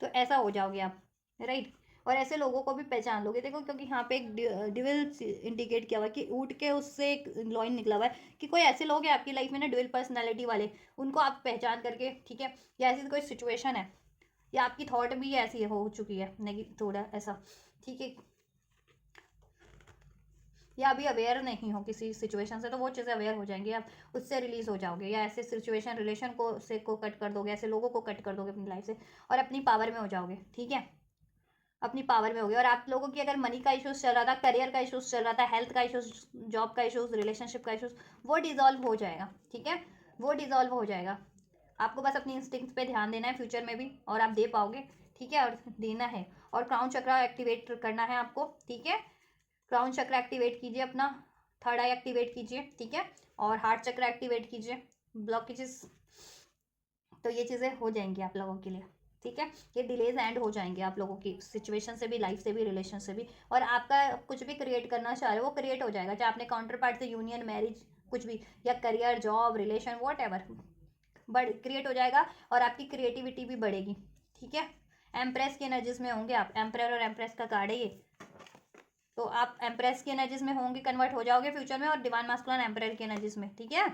तो ऐसा हो जाओगे आप, राइट। और ऐसे लोगों को भी पहचान लोगे, देखो, क्योंकि यहाँ पे एक डिविल इंडिकेट किया हुआ है कि ऊँट के उससे एक लॉइन निकला हुआ है कि कोई ऐसे लोग हैं आपकी लाइफ में ना, डुअल पर्सनैलिटी वाले, उनको आप पहचान करके, ठीक है, या ऐसी कोई सिचुएशन है, या आपकी थॉट भी ऐसी हो चुकी है थोड़ा ऐसा, ठीक है, या अभी अवेयर नहीं हो किसी सिचुएशन से, तो वो चीज़ें अवेयर हो जाएंगी, आप उससे रिलीज हो जाओगे, या ऐसे सिचुएशन रिलेशन को कट कर दोगे, ऐसे लोगों को कट कर दोगे अपनी लाइफ से, और अपनी पावर में हो जाओगे, ठीक है, अपनी पावर में होगी। और आप लोगों की अगर मनी का इशूज़ चल रहा था, करियर का इशूज़ चल रहा था, हेल्थ का इशूज़, जॉब का इशूज़, रिलेशनशिप का इशूज़, वो डिजॉल्व हो जाएगा, ठीक है, वो डिजॉल्व हो जाएगा। आपको बस अपनी इंस्टिंक्ट पे ध्यान देना है फ्यूचर में भी, और आप दे पाओगे, ठीक है, और देना है। और क्राउन चक्रा एक्टिवेट करना है आपको, ठीक है। क्राउन चक्र एक्टिवेट कीजिए अपना, थर्ड आई एक्टिवेट कीजिए, ठीक है, और हार्ट चक्र एक्टिवेट कीजिए, ब्लॉकेजेस, तो ये चीज़ें हो जाएंगी आप लोगों के लिए, ठीक है। ये डिलेज एंड हो जाएंगे आप लोगों की सिचुएशन से भी, लाइफ से भी, रिलेशन से भी। और आपका कुछ भी क्रिएट करना चाह रहे हो वो क्रिएट हो जाएगा, चाहे आपने काउंटर पार्ट से यूनियन, मैरिज, कुछ भी, या career, job, relation, what ever, बढ़ क्रिएट हो जाएगा। और आपकी क्रिएटिविटी भी बढ़ेगी, ठीक है। एम्प्रेस की एनर्जीज में होंगे आप, एम्प्रेयर और एम्प्रेस का कार्ड है ये, तो आप एम्प्रेस की एनर्जीज में होंगे, कन्वर्ट हो जाओगे फ्यूचर में, और डिवाइन मास्कुलिन एम्प्रेयर की एनर्जीज में, ठीक है।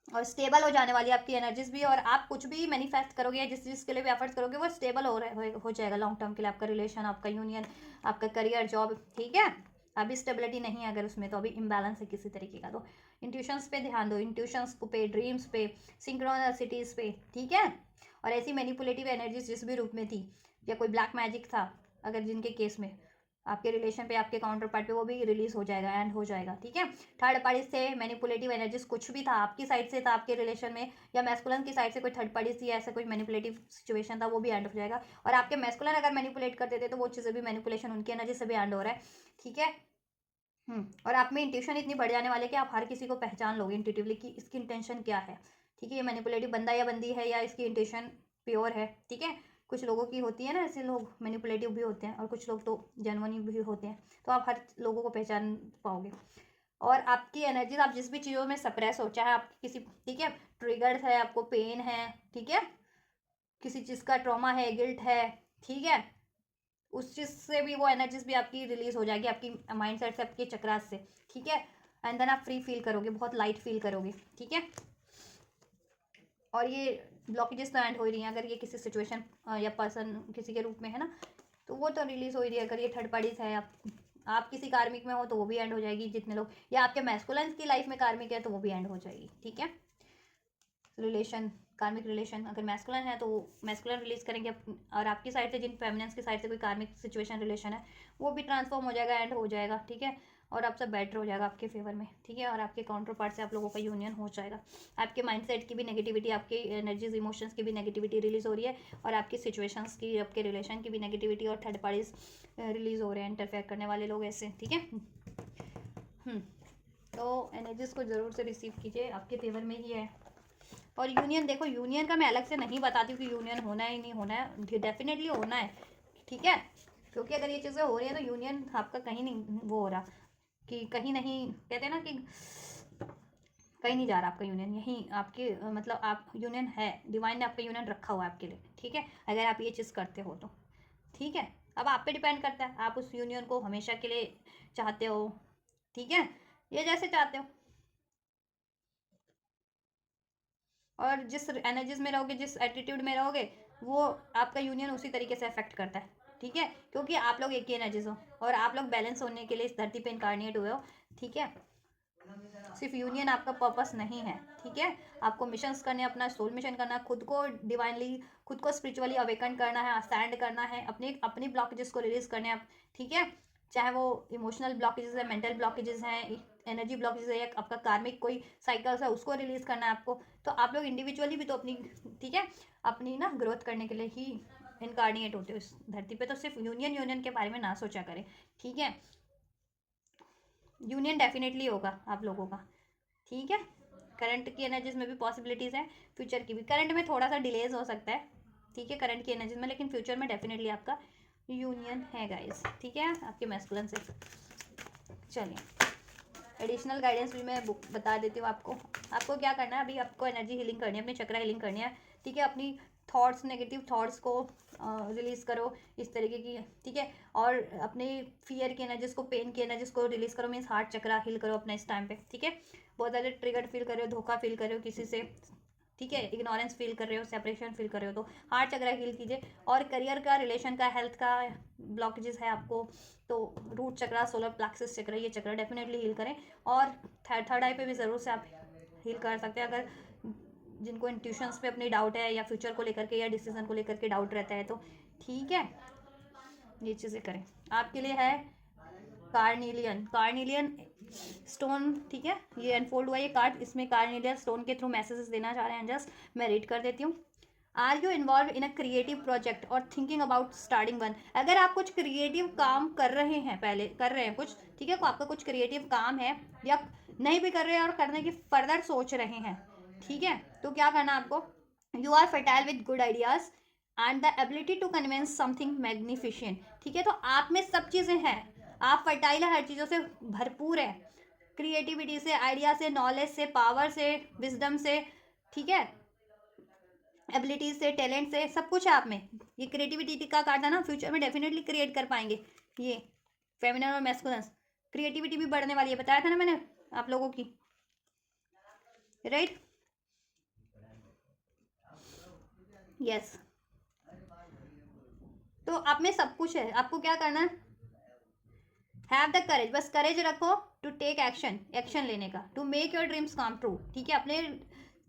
और स्टेबल हो जाने वाली आपकी एनर्जीज भी, और आप कुछ भी मैनिफेस्ट करोगे या जिस चीज़ के लिए भी एफर्ट्स करोगे वो स्टेबल हो जाएगा लॉन्ग टर्म के लिए, आपका रिलेशन, आपका यूनियन, आपका करियर, जॉब, ठीक है। अभी स्टेबिलिटी नहीं है अगर उसमें, तो अभी इम्बैलेंस है किसी तरीके का। तो इंट्यूशंस पे ध्यान दो, इंट्यूशंस पे, ड्रीम्स पे, सिंक्रोनिसिटीज पे, ठीक है। और ऐसी मैनिपुलेटिव एनर्जीज जिस भी रूप में थी, या कोई ब्लैक मैजिक था अगर जिनके केस में, आपके रिलेशन पे, आपके काउंटर पार्ट पे, वो भी रिलीज हो जाएगा, एंड हो जाएगा, ठीक है। थर्ड पार्टी से मैनिपुलेटिव एनर्जीज कुछ भी था आपकी साइड से था आपके रिलेशन में, या मैस्कुलिन की साइड से कोई थर्ड पार्टी थी, ऐसा कोई मैनिपुलेटिव सिचुएशन था, वो भी एंड हो जाएगा। और आपके मैस्कुलिन अगर मैनिपुलेट करते थे तो वो चीज़ें भी, मैनिपुलेशन उनकी एनर्जी से भी एंड हो रहा है, ठीक है। और आप में इंट्यूशन इतनी बढ़ जाने वाले कि आप हर किसी को पहचान लोगे इंट्यूटिवली कि इसकी इंटेंशन क्या है, ठीक है। ये मैनिपुलेटिव बंदा या बंदी है, या इसकी इंटेंशन प्योर है, ठीक है। कुछ लोगों की होती है ना, ऐसे लोग मैनिपुलेटिव भी होते हैं, और कुछ लोग तो जेन्युइन भी होते हैं, तो आप हर लोगों को पहचान पाओगे। और आपकी एनर्जी, आप जिस भी चीज़ों में सप्रेस हो, चाहे आप किसी, ठीक है, ट्रिगर्ड है, आपको पेन है, ठीक है, किसी चीज़ का ट्रॉमा है, गिल्ट है, ठीक है, उस चीज़ से भी वो एनर्जीज भी आपकी रिलीज हो जाएगी आपकी माइंड सेट से, आपके चक्रास से, ठीक है। एंड देन आप फ्री फील करोगे, बहुत लाइट फील करोगे, ठीक है। और ये ब्लॉकेजेस तो एंड हो ही रही हैं, अगर ये किसी सिचुएशन या पर्सन किसी के रूप में है ना, तो वो तो रिलीज हो ही रही है। अगर ये थर्ड पार्टीज है, आप किसी कार्मिक में हो तो वो भी एंड हो जाएगी जितने लोग, या आपके मैस्कुलिन की लाइफ में कार्मिक है तो वो भी एंड हो जाएगी, ठीक है। रिलेशन, कार्मिक रिलेशन अगर मैस्कुलिन है तो मैस्कुलिन रिलीज करेंगे, और आपकी साइड से जिन फेमिनिन्स की साइड से कोई कार्मिक सिचुएशन रिलेशन है वो भी ट्रांसफॉर्म हो जाएगा, एंड हो जाएगा, ठीक है। और आप सब बेटर हो जाएगा आपके फेवर में, ठीक है। और आपके काउंटर पार्ट से आप लोगों का यूनियन हो जाएगा। आपके माइंडसेट की भी नेगेटिविटी, आपके एनर्जीज इमोशंस की भी नेगेटिविटी रिलीज हो रही है, और आपकी सिचुएशंस की, आपके रिलेशन की भी नेगेटिविटी और थर्ड पार्टीज रिलीज हो रहे हैं, इंटरफेयर करने वाले लोग ऐसे, ठीक है। तो एनर्जीज को ज़रूर से रिसीव कीजिए, आपके फेवर में ही है। और यूनियन देखो, यूनियन का मैं अलग से नहीं बताती हूँ कि यूनियन होना है नहीं होना है, डेफिनेटली होना है, ठीक है। क्योंकि अगर ये चीज़ें हो रही हैं तो यूनियन आपका कहीं नहीं वो हो रहा, कि कहीं नहीं, कहते हैं ना कि कहीं नहीं जा रहा आपका यूनियन, यहीं आपके मतलब आप यूनियन है, डिवाइन ने आपका यूनियन रखा हुआ है आपके लिए, ठीक है। अगर आप ये चीज़ करते हो तो, ठीक है। अब आप पे डिपेंड करता है, आप उस यूनियन को हमेशा के लिए चाहते हो, ठीक है, ये जैसे चाहते हो। और जिस एनर्जीज में रहोगे, जिस एटीट्यूड में रहोगे, वो आपका यूनियन उसी तरीके से अफेक्ट करता है, ठीक है। क्योंकि आप लोग एक ही एनर्जीज हो, और आप लोग बैलेंस होने के लिए इस धरती पे इनकारनेट हुए हो, ठीक है। सिर्फ यूनियन आपका पर्पस नहीं है, ठीक है। आपको मिशंस करने, अपना सोल मिशन करना, खुद को डिवाइनली, खुद को स्पिरिचुअली अवेकन करना है, स्टैंड करना है, अपनी अपनी ब्लॉकेजेस को रिलीज करने हैं, ठीक है। चाहे वो इमोशनल ब्लॉकेजेस है, मेंटल ब्लॉकेजेस हैं, एनर्जी ब्लॉकेजेस है, या आपका कार्मिक कोई साइकिल्स है उसको रिलीज करना है आपको। तो आप लोग इंडिविजुअली भी तो अपनी, ठीक है, अपनी ना ग्रोथ करने के लिए ही इनकारनेट होते हो इस धरती पे। तो सिर्फ यूनियन के बारे में ना सोचा करें, ठीक है। यूनियन डेफिनेटली होगा आप लोगों का, ठीक है। करंट की एनर्जीज में भी पॉसिबिलिटीज़ है, फ्यूचर की भी। करंट में थोड़ा सा डिलेज हो सकता है, ठीक है, करंट की एनर्जीज में, लेकिन फ्यूचर में डेफिनेटली आपका यूनियन है गाइस, ठीक है, आपके मैस्कुलिन से। चलिए, एडिशनल गाइडेंस भी मैं बुक बता देती हूँ आपको। आपको क्या करना है, अभी आपको एनर्जी हीलिंग करनी है, अपनी चक्रा हीलिंग करनी है, ठीक है। अपनी थॉट्स, नेगेटिव थॉट्स को रिलीज़ करो इस तरीके की, ठीक है। और अपने फियर की एनर्जीज को, पेन की एनर्जीज को रिलीज़ करो, मीन्स हार्ट चक्रा हील करो अपना इस टाइम पे, ठीक है। बहुत ज़्यादा ट्रिगर्ड फील कर रहे हो, धोखा फील कर रहे हो किसी से, ठीक है, इग्नोरेंस फील कर रहे हो, सेपरेशन फील कर रहे हो, तो हार्ट चक्रा हील कीजिए। और करियर का, रिलेशन का, हेल्थ का ब्लॉकेजेस है आपको, तो रूट चक्रा, सोलर प्लेक्सस चक्रा, ये चक्रा डेफिनेटली हील करें। और थर्ड आई पे भी ज़रूर से आप हील कर सकते हैं, अगर जिनको इंट्यूशंस पे अपनी डाउट है, या फ्यूचर को लेकर के, या डिसीजन को लेकर के डाउट रहता है, तो ठीक है, ये चीज़ें करें। आपके लिए है कार्निलियन स्टोन, ठीक है। ये अनफोल्ड हुआ ये कार्ड, इसमें कार्निलियन स्टोन के थ्रू मैसेजेस देना चाह रहे हैं, जस्ट मैं रीड कर देती हूँ। Are you involve in a creative project और थिंकिंग अबाउट स्टार्टिंग वन। अगर आप कुछ क्रिएटिव काम कर रहे हैं, पहले कर रहे हैं कुछ, ठीक है, आपका कुछ क्रिएटिव काम है, या नहीं भी कर रहे हैं और करने की फर्दर सोच रहे हैं, ठीक है, तो क्या करना आपको, you are fertile with good ideas and the ability to convince something magnificent, ठीक है। तो आप में सब चीज़ें हैं, आप फर्टाइल है, हर चीज़ों से भरपूर है, क्रिएटिविटी से, आइडिया से, नॉलेज से, पावर से, विजडम से, ठीक है, एबिलिटीज से, टैलेंट से, सब कुछ है आप में। ये क्रिएटिविटी का कार्ड था ना, फ्यूचर में डेफिनेटली क्रिएट कर पाएंगे। ये फेमिनिन और मैस्कुलिन, क्रिएटिविटी भी बढ़ने वाली है, बताया था ना मैंने आप लोगों की, राइट, यस। तो आप में सब कुछ है, आपको क्या करना है, हैव द करेज, बस करेज रखो टू टेक एक्शन, एक्शन लेने का, to make your dreams come true, ठीक है। अपने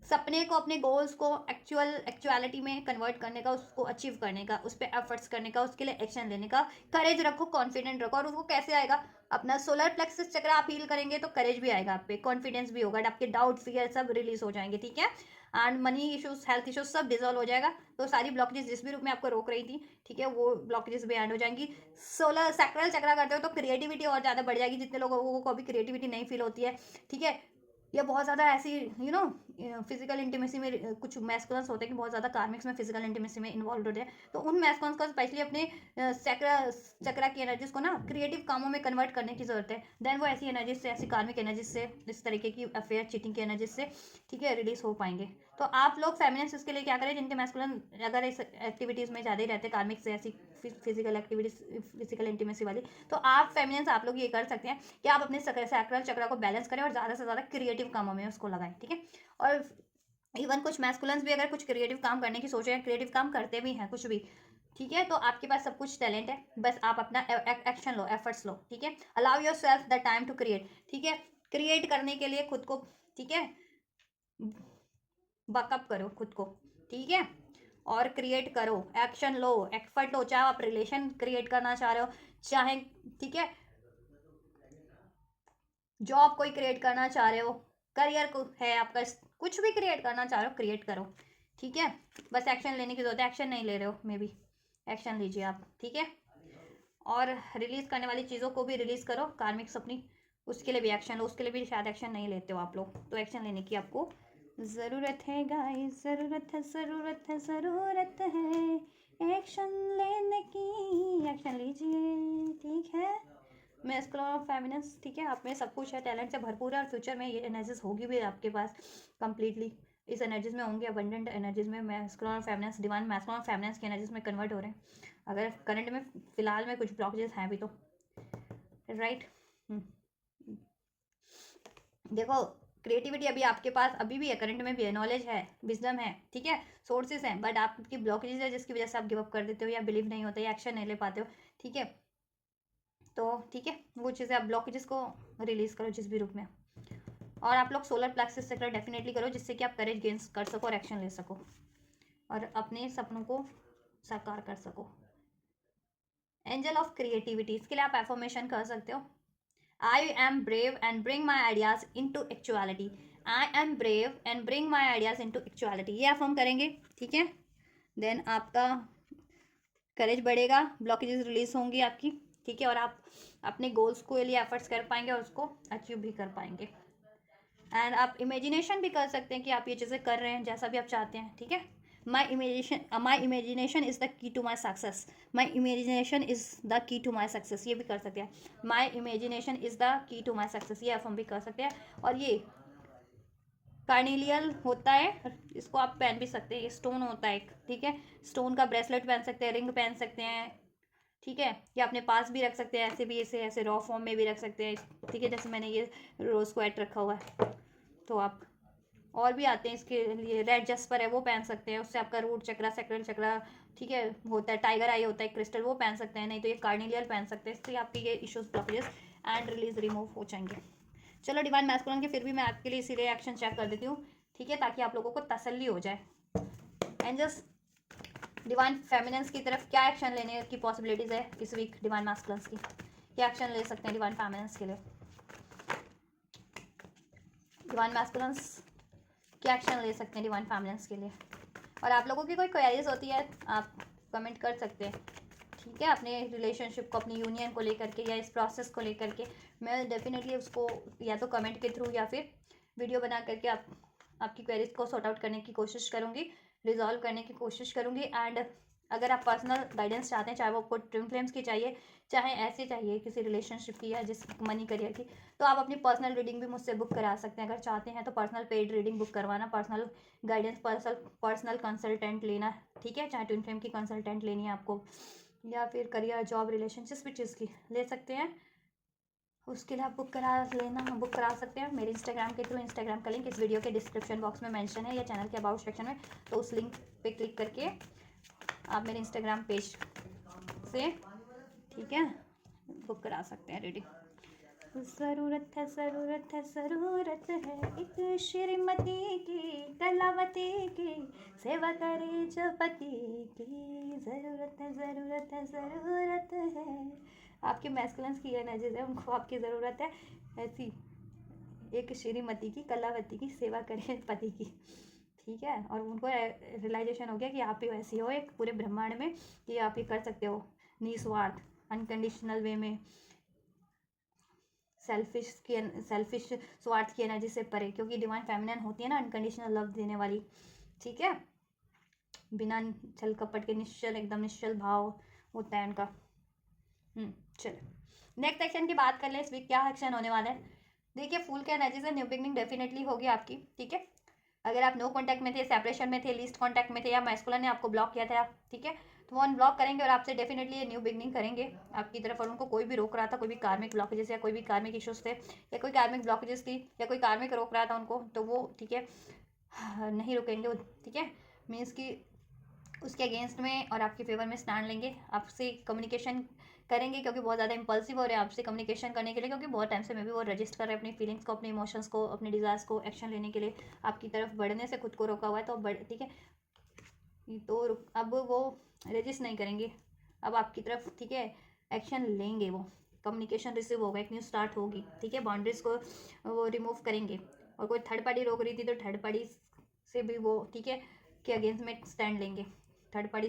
सपने को, अपने गोल्स को एक्चुअलिटी में कन्वर्ट करने का, उसको अचीव करने का, उस पर एफर्ट्स करने का, उसके लिए एक्शन लेने का करेज रखो, कॉन्फिडेंट रखो। और उसको कैसे आएगा, अपना सोलर प्लेक्सस चक्र आप हील करेंगे तो करेज भी आएगा आप पे, कॉन्फिडेंस भी होगा, आपके डाउट, फियर सब रिलीज हो जाएंगे, ठीक है। And money issues, health issues सब डिजोल्व हो जाएगा। तो सारी ब्लॉकेजेस जिस भी रूप में आपको रोक रही थी, ठीक है, वो ब्लॉकेजेस भी एंड हो जाएंगी। सोलर सैक्रल चक्रा करते हो तो क्रिएटिविटी और ज़्यादा बढ़ जाएगी, जितने लोगों को अभी क्रिएटिविटी नहीं फील होती है, ठीक है, या बहुत ज़्यादा ऐसी फिजिकल इंटीमेसी में कुछ मैस्कुलिन्स होते हैं कि बहुत ज़्यादा कार्मिक्स में फिजिकल इंटीमेसी में इन्वॉल्व होते हैं, तो उन मैस्कुलिन्स को स्पेशली अपने चक्रा की एनर्जीज को ना क्रिएटिव कामों में कन्वर्ट करने की जरूरत है। देन वो ऐसी एनर्जीज से, ऐसी कार्मिक एनर्जीज से, इस तरीके की अफेयर, चीटिंग की एनर्जीज से, ठीक है, रिलीज हो पाएंगे। तो आप लोग फेमिनिन्स उसके लिए क्या करें, जिनके मैस्कुलिन अगर इस एक्टिविटीज़ में ज़्यादा ही रहते हैं, कार्मिक से ऐसी फिजिकल एक्टिविटीज, फिजिकल इंटीमेसी वाली, तो आप फेमिनिन्स आप लोग ये कर सकते हैं कि आप अपने सैक्रल चक्र को बैलेंस करें और ज़्यादा से ज़्यादा क्रिएटिव कामों में उसको लगाएं, ठीक है। और इवन कुछ मैस्कुलिन्स भी अगर कुछ क्रिएटिव काम करने की सोच रहे हैं, क्रिएटिव काम करते भी हैं कुछ भी, ठीक है, तो आपके पास सब कुछ टैलेंट है, बस आप अपना एक्शन लो, एफर्ट्स लो, ठीक है। Allow yourself the time to create, ठीक है। क्रिएट करने के लिए खुद को, ठीक है, बकअप करो खुद को, ठीक है, और क्रिएट करो, एक्शन लो, एफर्ट लो, चाहे आप रिलेशन क्रिएट करना चाह रहे हो, चाहे, ठीक है, जॉब कोई क्रिएट करना चाह रहे हो, करियर को है आपका, कुछ भी क्रिएट करना चाह रहे हो, क्रिएट करो, ठीक है। बस एक्शन लेने की जरूरत है, एक्शन नहीं ले रहे हो, मे बी एक्शन लीजिए आप, ठीक है। और रिलीज करने वाली चीज़ों को भी रिलीज करो, कार्मिक अपनी, उसके लिए भी एक्शन लो, उसके लिए भी शायद एक्शन नहीं लेते हो आप लोग, तो एक्शन लेने की आपको ज़रूरत है गाइस, ज़रूरत है, ज़रूरत है, ज़रूरत है एक्शन लेने की, एक्शन लीजिए, ठीक है। मैस्कुलिन फेमिनिन्स, ठीक है, आप में सब कुछ है, टैलेंट से भरपूर है, और फ्यूचर में ये एनर्जीज होगी भी आपके पास कंप्लीटली, इस एनर्जीज में होंगे, अबंडेंट एनर्जीज में masculine feminines, divine masculine feminines की एनर्जीज में कन्वर्ट हो रहे हैं। अगर करंट में फिलहाल में कुछ ब्लॉकेजेस हैं भी तो, राइट। देखो क्रिएटिविटी अभी आपके पास अभी भी है, करंट में भी है, नॉलेज है, विजडम है, ठीक है, सोर्सेज हैं, बट आपकी ब्लॉकेजेस है जिसकी वजह से आप गिव अप कर देते हो, या बिलीव नहीं होता, या एक्शन नहीं ले पाते हो, ठीक है। तो ठीक है, वो चीज़ें आप ब्लॉकेजेस को रिलीज करो जिस भी रूप में, और आप लोग सोलर प्लेक्सस चक्र डेफिनेटली करो, जिससे कि आप करेज गेन्स कर सको और एक्शन ले सको और अपने सपनों को साकार कर सको। एंजल ऑफ क्रिएटिविटी, इसके लिए आप एफर्मेशन कर सकते हो, I am brave and bring my ideas into actuality. I am brave and bring my ideas into actuality. ये आप हम करेंगे, ठीक है, देन आपका करेज बढ़ेगा, ब्लॉकेजेस रिलीज होंगी आपकी, ठीक है, और आप अपने गोल्स को लिए एफर्ट्स कर पाएंगे और उसको अचीव भी कर पाएंगे। एंड आप इमेजिनेशन भी कर सकते हैं कि आप ये चीज़ें कर रहे हैं जैसा भी आप चाहते हैं, ठीक है। my imagination is the key to my success. My imagination is the key to my success, ये भी कर सकते हैं, my imagination is the key to my success, ये हम भी कर सकते हैं। और ये कार्निलियल होता है, इसको आप पहन भी सकते हैं, ये स्टोन होता है एक, ठीक है, स्टोन का ब्रेसलेट पहन सकते हैं, रिंग पहन सकते हैं, ठीक है, या अपने पास भी रख सकते हैं, ऐसे भी, ऐसे रॉ फॉर्म में भी रख सकते हैं, ठीक है, जैसे मैंने ये रोज़ क्वाइट रखा हुआ है, तो आप और भी आते हैं इसके लिए, रेड जस्पर है वो पहन सकते हैं, उससे आपका रूट चक्रा, सैक्रल चक्रा, ठीक है, होता है, टाइगर आई होता है क्रिस्टल, वो पहन सकते हैं, नहीं तो ये कार्निलियल पहन सकते हैं, इससे आपके ये issues, blockages and release remove हो जाएंगे। चलो डिवाइन मैस्कुलिन के फिर भी मैं आपके लिए इसीलिए एक्शन चेक कर देती हूँ, ठीक है, ताकि आप लोगों को तसल्ली हो जाए। एंजल्स डिवाइन फेमिनिन्स की तरफ क्या एक्शन लेने की पॉसिबिलिटीज़ है इस वीक, डिवाइन मैस्कुलिन्स की क्या एक्शन ले सकते हैं डिवाइन फेमिनिन्स के लिए, डिवाइन मैस्कुलिन्स क्या एक्शन ले सकते हैं डिवाइन फेमिनिन्स के लिए। और आप लोगों की कोई क्वेरीज होती है आप कमेंट कर सकते हैं, ठीक है, अपने रिलेशनशिप को, अपनी यूनियन को लेकर के, या इस प्रोसेस को लेकर के, मैं डेफिनेटली उसको या तो कमेंट के थ्रू या फिर वीडियो बना करके आपकी क्वेरीज को सॉर्ट आउट करने की कोशिश करूँगी, रिजॉल्व करने की कोशिश करूँगी। एंड अगर आप पर्सनल गाइडेंस चाहते हैं, चाहे वो आपको ट्विन फ्लेम्स की चाहिए, चाहे ऐसे चाहिए किसी रिलेशनशिप की या जिस मनी करियर की, तो आप अपनी पर्सनल रीडिंग भी मुझसे बुक करा सकते हैं अगर चाहते हैं तो, पर्सनल पेड रीडिंग बुक करवाना, पर्सनल गाइडेंस, पर्सनल कंसल्टेंट लेना, ठीक है, चाहे ट्विन फ्लेम की कंसल्टेंट लेनी है आपको, या फिर करियर, जॉब, रिलेशन, जिस भी चीज़ की ले सकते हैं, उसके लिए आप बुक करा सकते हैं मेरे इंस्टाग्राम के थ्रू। इंस्टाग्राम का लिंक इस वीडियो के डिस्क्रिप्शन बॉक्स में मेंशन है, या चैनल के अबाउट सेक्शन में, तो उस लिंक पे क्लिक करके आप मेरे इंस्टाग्राम पेज से, ठीक है, बुक करा सकते हैं रीडिंग। ज़रूरत है, ज़रूरत है, ज़रूरत है एक श्रीमती की, कलावती की, सेवा करे जो पति की, ज़रूरत है, ज़रूरत है, ज़रूरत है। आपके मैस्कुलिन्स की एनर्जीज है, उनको आपकी ज़रूरत है ऐसी एक श्रीमती की, कलावती की, सेवा करे पति की, ठीक है, और उनको रियलाइजेशन हो गया कि आप ही वैसी हो एक पूरे ब्रह्मांड में, कि आप ही कर सकते हो निस्वार्थ, अनकंडीशनल वे में, सेल्फिश स्वार्थ की एनर्जी से परे, क्योंकि डिवाइन फेमिनिन होती है ना अनकंडीशनल लव देने वाली, ठीक है, बिना छल कपट के, निश्चल, एकदम निश्चल भाव होता है उनका। चलो नेक्स्ट एक्शन की बात कर ले, इस वीक क्या एक्शन होने वाला है। देखिए फूल के एनर्जी से न्यू बिगनिंग डेफिनेटली होगी आपकी, ठीक है, अगर आप नो कॉन्टैक्ट में थे, सेपरेशन में थे, लीस्ट कॉन्टैक्ट में थे, या मैस्कुलिन ने आपको ब्लॉक किया था, ठीक है, तो वो अनब्लॉक करेंगे और आपसे डेफिनेटली ये न्यू बिगनिंग करेंगे आपकी तरफ। और उनको कोई भी रोक रहा था, कोई भी कार्मिक ब्लॉकेजेस या कोई भी कार्मिक इश्यूज थे या कोई कार्मिक ब्लॉकेजेस थी या कोई कार्मिक रोक रहा था उनको, तो वो ठीक है नहीं रुकेंगे, ठीक है। मीन्स कि उसके अगेंस्ट में और आपके फेवर में स्टैंड लेंगे, आपसे कम्युनिकेशन करेंगे, क्योंकि बहुत ज़्यादा इम्पल्सिव हो रहे हैं आपसे कम्युनिकेशन करने के लिए, क्योंकि बहुत टाइम से मैं भी वो रजिस्ट कर रहे हैं अपनी फीलिंग्स को, अपने इमोशंस को, अपने डिज़ायर्स को एक्शन लेने के लिए आपकी तरफ बढ़ने से खुद को रोका हुआ है। तो बढ़ ठीक है, तो अब वो रजिस्ट नहीं करेंगे, अब आपकी तरफ ठीक है एक्शन लेंगे, वो कम्युनिकेशन रिसीव होगा, एक न्यू स्टार्ट होगी, ठीक है। बाउंड्रीज को वो रिमूव करेंगे, और कोई थर्ड पार्टी रोक रही थी तो थर्ड पार्टी से भी वो ठीक है के अगेंस्ट में स्टैंड लेंगे। थर्ड पार्टी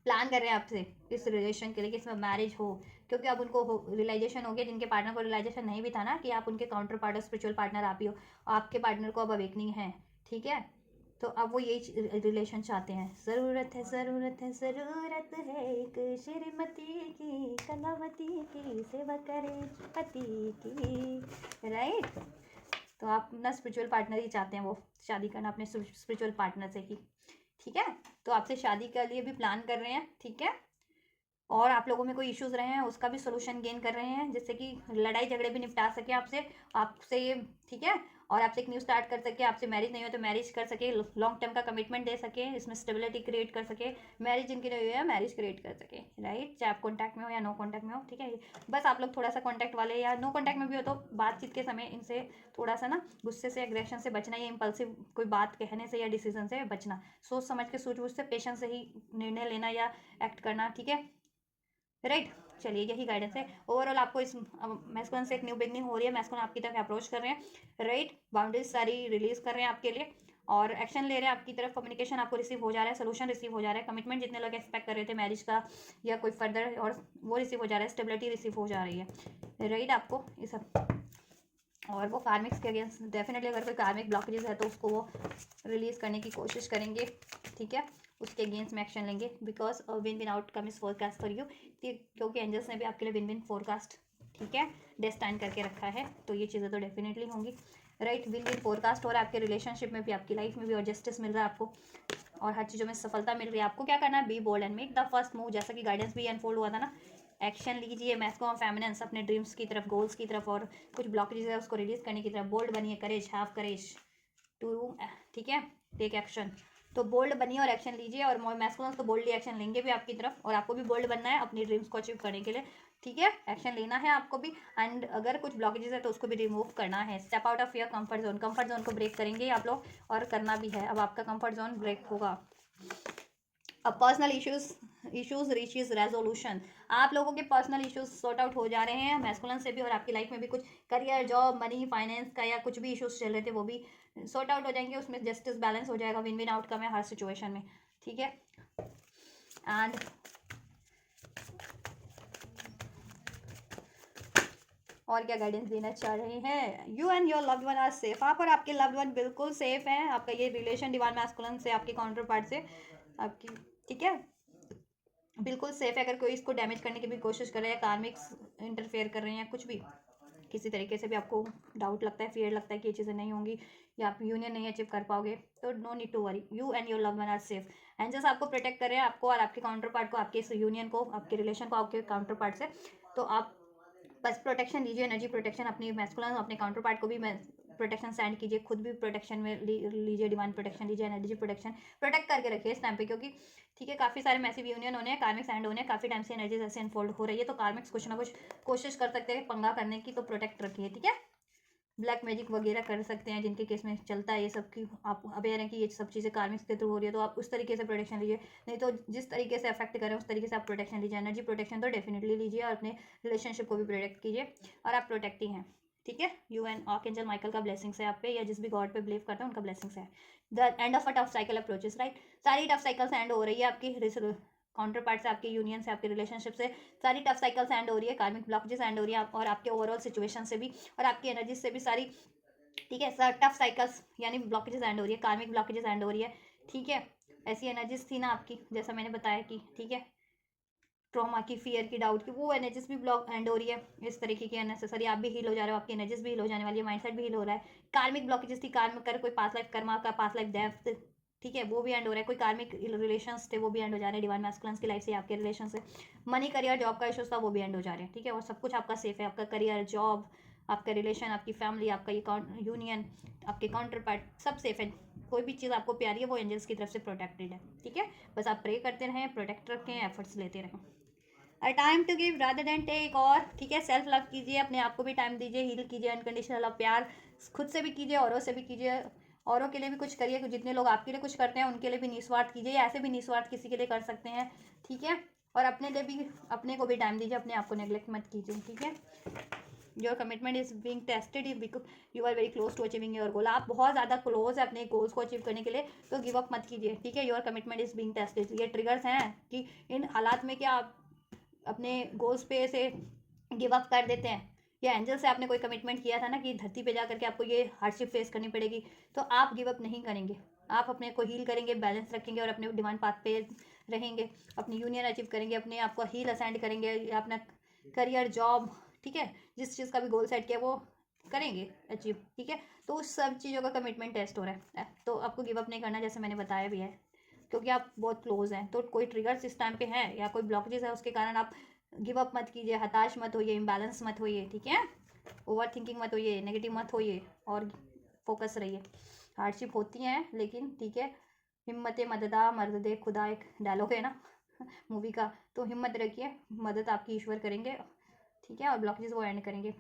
प्लान कर रहे हैं आपसे इस रिलेशन के लिए कि इसमें मैरिज हो, क्योंकि अब उनको रियलाइजेशन हो गया, जिनके पार्टनर को रियलाइजेशन नहीं भी था ना कि आप उनके काउंटर पार्ट और स्पिरिचुअल पार्टनर आप ही हो, आपके पार्टनर को अब अवेकनिंग है, ठीक है। तो अब वो यही रिलेशन चाहते हैं। ज़रूरत है ज़रूरत है ज़रूरत है एक श्रीमती की, कलावती की, सेवा करे पति की, राइट। तो आप अपना स्पिरिचुअल पार्टनर ही चाहते हैं, वो शादी करना अपने स्पिरिचुअल पार्टनर से ही, ठीक है। तो आपसे शादी के लिए भी प्लान कर रहे हैं, ठीक है। और आप लोगों में कोई इश्यूज रहे हैं उसका भी सोल्यूशन गेन कर रहे हैं, जिससे कि लड़ाई झगड़े भी निपटा सके आपसे ये, ठीक है। और आपसे एक न्यू स्टार्ट कर सके, आपसे मैरिज नहीं हो तो मैरिज कर सके, लॉन्ग टर्म का कमिटमेंट दे सके, इसमें स्टेबिलिटी क्रिएट कर सके, मैरिज जिनकी नहीं हुई है मैरिज क्रिएट कर सके, राइट। चाहे आप कॉन्टैक्ट में हो या नो कॉन्टैक्ट में हो, ठीक है। बस आप लोग थोड़ा सा कॉन्टैक्ट वाले या नो कॉन्टैक्ट में भी हो तो बातचीत के समय इनसे थोड़ा सा ना गुस्से से, एग्रेशन से बचना, या इम्पल्सिव कोई बात कहने से या डिसीजन से बचना, सोच समझ के, सूझबूझ से, पेशेंस से ही निर्णय लेना या एक्ट करना, ठीक है, राइट। चलिए यही गाइडेंस है ओवरऑल। आपको इस मैस्कुलिन से एक न्यू बिगनिंग हो रही है, मैस्कुलिन आपकी तरफ अप्रोच कर रहे हैं, राइट। बाउंड्रीज सारी रिलीज कर रहे हैं आपके लिए और एक्शन ले रहे हैं आपकी तरफ, कम्युनिकेशन आपको रिसीव हो जा रहा है, सोल्यूशन रिसीव हो जा रहा है, कमिटमेंट जितने लोग एक्सपेक्ट कर रहे थे मैरिज का या कोई फर्दर, और वो रिसीव हो जा रहा है, स्टेबिलिटी रिसीव हो जा रही है, राइट। आपको ये सब, और वो कार्मिक्स के अगेंस्ट डेफिनेटली अगर कोई कार्मिक ब्लॉकेजेस है तो उसको वो रिलीज करने की कोशिश करेंगे, ठीक है। उसके अगेंस्ट में एक्शन लेंगे, because win win outcome is forecast for you, क्योंकि एंजल्स ने भी आपके लिए विन विन फोरकास्ट, ठीक है, डेस्टाइन करके रखा है। तो ये चीज़ें तो डेफिनेटली होंगी, राइट। विन विन फोरकास्ट हो रहा है आपके रिलेशनशिप में भी, आपकी लाइफ में भी, और जस्टिस मिल रहा है आपको, और हर चीज़ों में सफलता मिल रही है। आपको क्या करना है, be bold and make the first move, जैसा कि गाइडेंस भी अनफोल्ड हुआ था ना। एक्शन लीजिए, मैस्कुलिन फेमिनिन अपने ड्रीम्स की तरफ, गोल्स की तरफ, और कुछ ब्लॉकेजेस है उसको रिलीज करने की तरफ। बोल्ड बनिए, करेज, हैव करेज टू, ठीक है, टेक एक्शन। तो बोल्ड बनिए और एक्शन लीजिए, और मैस्कुलिन तो बोल्डली एक्शन लेंगे भी आपकी तरफ, और आपको भी बोल्ड बनना है अपनी ड्रीम्स को अचीव करने के लिए, ठीक है। एक्शन लेना है आपको भी, एंड अगर कुछ ब्लॉकेजेस है तो उसको भी रिमूव करना है। Step out of your comfort zone को ब्रेक करेंगे आप लोग, और करना भी है। अब आपका कंफर्ट जोन ब्रेक होगा। अब पर्सनल इश्यूज रीचेज रेजोल्यूशन, आप लोगों के पर्सनल इश्यूज सॉर्ट आउट हो जा रहे हैं मैस्कुलिन से भी, और आपकी लाइफ में भी कुछ करियर, जॉब, मनी, फाइनेंस का या कुछ भी इश्यूज चल रहे थे वो भी सॉर्ट आउट हो जाएंगे, उसमें जस्टिस बैलेंस हो जाएगा, विन विन आउटकम है हर सिचुएशन में, ठीक है। एंड और क्या गाइडेंस देना चाह रहे हैं, you and your loved one are safe, आप और आपके लव्ड वन बिल्कुल सेफ हैं। आपका ये रिलेशन डिवाइन मैस्कुलिन से, आपके काउंटर पार्ट से आपकी, ठीक है, बिल्कुल सेफ है। अगर कोई इसको डैमेज करने की भी कोशिश कर रहे हैं, कार्मिक्स इंटरफेयर कर रहे हैं, कुछ भी किसी तरीके से भी आपको डाउट लगता है, फियर लगता है कि ये चीज़ें नहीं होंगी या आप यूनियन नहीं अचीव कर पाओगे, तो no need to worry, you and your love one are safe. Angels आपको प्रोटेक्ट कर रहे हैं, आपको और आपके काउंटर पार्ट को, आपके इस यूनियन को, आपके रिलेशन को, आपके काउंटर पार्ट से। तो आप बस प्रोटेक्शन लीजिए, एनर्जी प्रोटेक्शन, अपनी मैस्कुलिन अपने काउंटर पार्ट को भी प्रोटेक्शन सेंड कीजिए, खुद भी प्रोटेक्शन में लीजिए, डिवाइन प्रोटेक्शन लीजिए, एनर्जी प्रोटेक्शन प्रोटेक्ट करके रखिए इस टाइम पे, क्योंकि ठीक है काफ़ी सारे मैसिव यूनियन होने हैं, कार्मिक्स एंड होने हैं, काफ़ी टाइम से एनर्जीज ऐसे अनफोल्ड हो रही है, तो कार्मिक्स कुछ ना कुछ कोशिश कर सकते हैं पंगा करने की, तो प्रोटेक्ट रखिए, ठीक है। ब्लैक मैजिक वगैरह कर सकते हैं जिनके केस में चलता है ये सब की, आप अवेयर हैं कि ये सब चीज़ें कार्मिक्स के थ्रू हो रही है, तो आप उस तरीके से प्रोटेक्शन लीजिए, नहीं तो जिस तरीके से अफेक्ट करें उस तरीके से आप प्रोटेक्शन लीजिए। एनर्जी प्रोटेक्शन तो डेफिनेटली लीजिए, और अपने रिलेशनशिप को भी प्रोटेक्ट कीजिए, और आप प्रोटेक्ट ही हैं, ठीक है। यू एंड आर्कएंजल माइकल का ब्लेसिंग्स है आप पे, या जिस भी गॉड पे बिलीव करते हैं उनका ब्लेसिंग्स है। The end of a tough cycle approaches, right. सारी टफ साइकिल्स एंड हो रही है आपकी काउंटर पार्ट से, आपके यूनियन से, आपके रिलेशनशिप से, सारी टफ साइकिल्स एंड हो रही है, कार्मिक ब्लॉकेजेस एंड हो रही है, और आपके ओवरऑल सिचुएशन से भी, और आपकी एनर्जी से भी सारी, ठीक है। सर टफ साइकिल्स यानी ब्लॉकेजेस एंड हो रही है, कार्मिक ब्लॉकेजेस एंड हो रही है, ठीक है। ऐसी एनर्जीज थी ना आपकी, जैसा मैंने बताया कि, ठीक है, ट्रॉमा की, फियर की, डाउट की, वो एनर्जीज भी ब्लॉक एंड हो रही है। इस तरीके की अननेसेसरी आप भी हील हो जा रहे हो, आपकी एनर्जीज भी हील हो जाने वाली है, माइंडसेट भी हील हो रहा है। कार्मिक ब्लॉकेजेस थी, कार्म कर कोई पास्ट लाइफ कर्मा का, पास्ट लाइफ डेथ, ठीक है, वो भी एंड हो रहा है। कोई कार्मिक रिलेशंस थे वो भी एंड हो जा रहे हैं डिवाइन मैस्कुलिन्स की लाइफ से, आपके रिलेशन से। मनी, करियर, जॉब का इश्यूज था वो भी एंड हो जा रहे हैं, ठीक है। और सब कुछ आपका सेफ है, आपका करियर, जॉब, आपका रिलेशन, आपकी फैमिली, आपका ये यूनियन, आपके काउंटर पार्ट, सब सेफ है। कोई भी चीज़ आपको प्यारी है वो एंजल्स की तरफ से प्रोटेक्टेड है, ठीक है। बस आप प्रे करते रहें, प्रोटेक्ट रखें, एफर्ट्स लेते रहें। A time to give rather than take, और ठीक है, सेल्फ लव कीजिए, अपने आप को भी टाइम दीजिए, हील कीजिए, अनकंडीशनल लव, प्यार खुद से भी कीजिए, औरों से भी कीजिए, औरों के लिए भी कुछ करिए। जितने लोग आपके लिए कुछ करते हैं उनके लिए भी निस्वार्थ कीजिए, ऐसे भी निस्वार्थ किसी के लिए कर सकते हैं, ठीक है। और अपने लिए भी, अपने को भी टाइम दीजिए, अपने आप को नेग्लेक्ट मत कीजिए, ठीक है। Your commitment is being tested you are very close to achieving your goal. आप बहुत ज़्यादा क्लोज है अपने गोल्स को अचीव करने के लिए, तो गिव अप मत कीजिए, ठीक है। Your commitment is being tested, ये ट्रिगर्स हैं कि इन हालात में क्या आप अपने गोल्स पे से गिव अप कर देते हैं, या एंजल से आपने कोई कमिटमेंट किया था ना कि धरती पे जा करके आपको ये हार्डशिप फेस करनी पड़ेगी, तो आप गिव अप नहीं करेंगे, आप अपने को हील करेंगे, बैलेंस रखेंगे और अपने डिवाइन पाथ पे रहेंगे, अपनी यूनियन अचीव करेंगे, अपने आप को हील असेंड करेंगे, या अपना करियर, जॉब, ठीक है, जिस चीज़ का भी गोल सेट किया वो करेंगे अचीव, ठीक है। तो उस सब चीज़ों का कमिटमेंट टेस्ट हो रहा है, तो आपको गिव अप नहीं करना, जैसे मैंने बताया भी है, क्योंकि आप बहुत क्लोज हैं। तो कोई ट्रिगर्स इस टाइम पे है या कोई ब्लॉकेजेस है, उसके कारण आप गिव अप मत कीजिए, हताश मत होइए, इम्बैलेंस मत होइए, ठीक है। ओवर थिंकिंग मत होइए, नेगेटिव मत होइए, और फोकस रहिए। हार्डशिप होती हैं लेकिन ठीक है, हिम्मत मददा मर्द दे खुदा, एक डायलॉग है ना मूवी का, तो हिम्मत रखिए, मदद आपकी ईश्वर करेंगे, ठीक है, और ब्लॉकेजेस वो एंड करेंगे।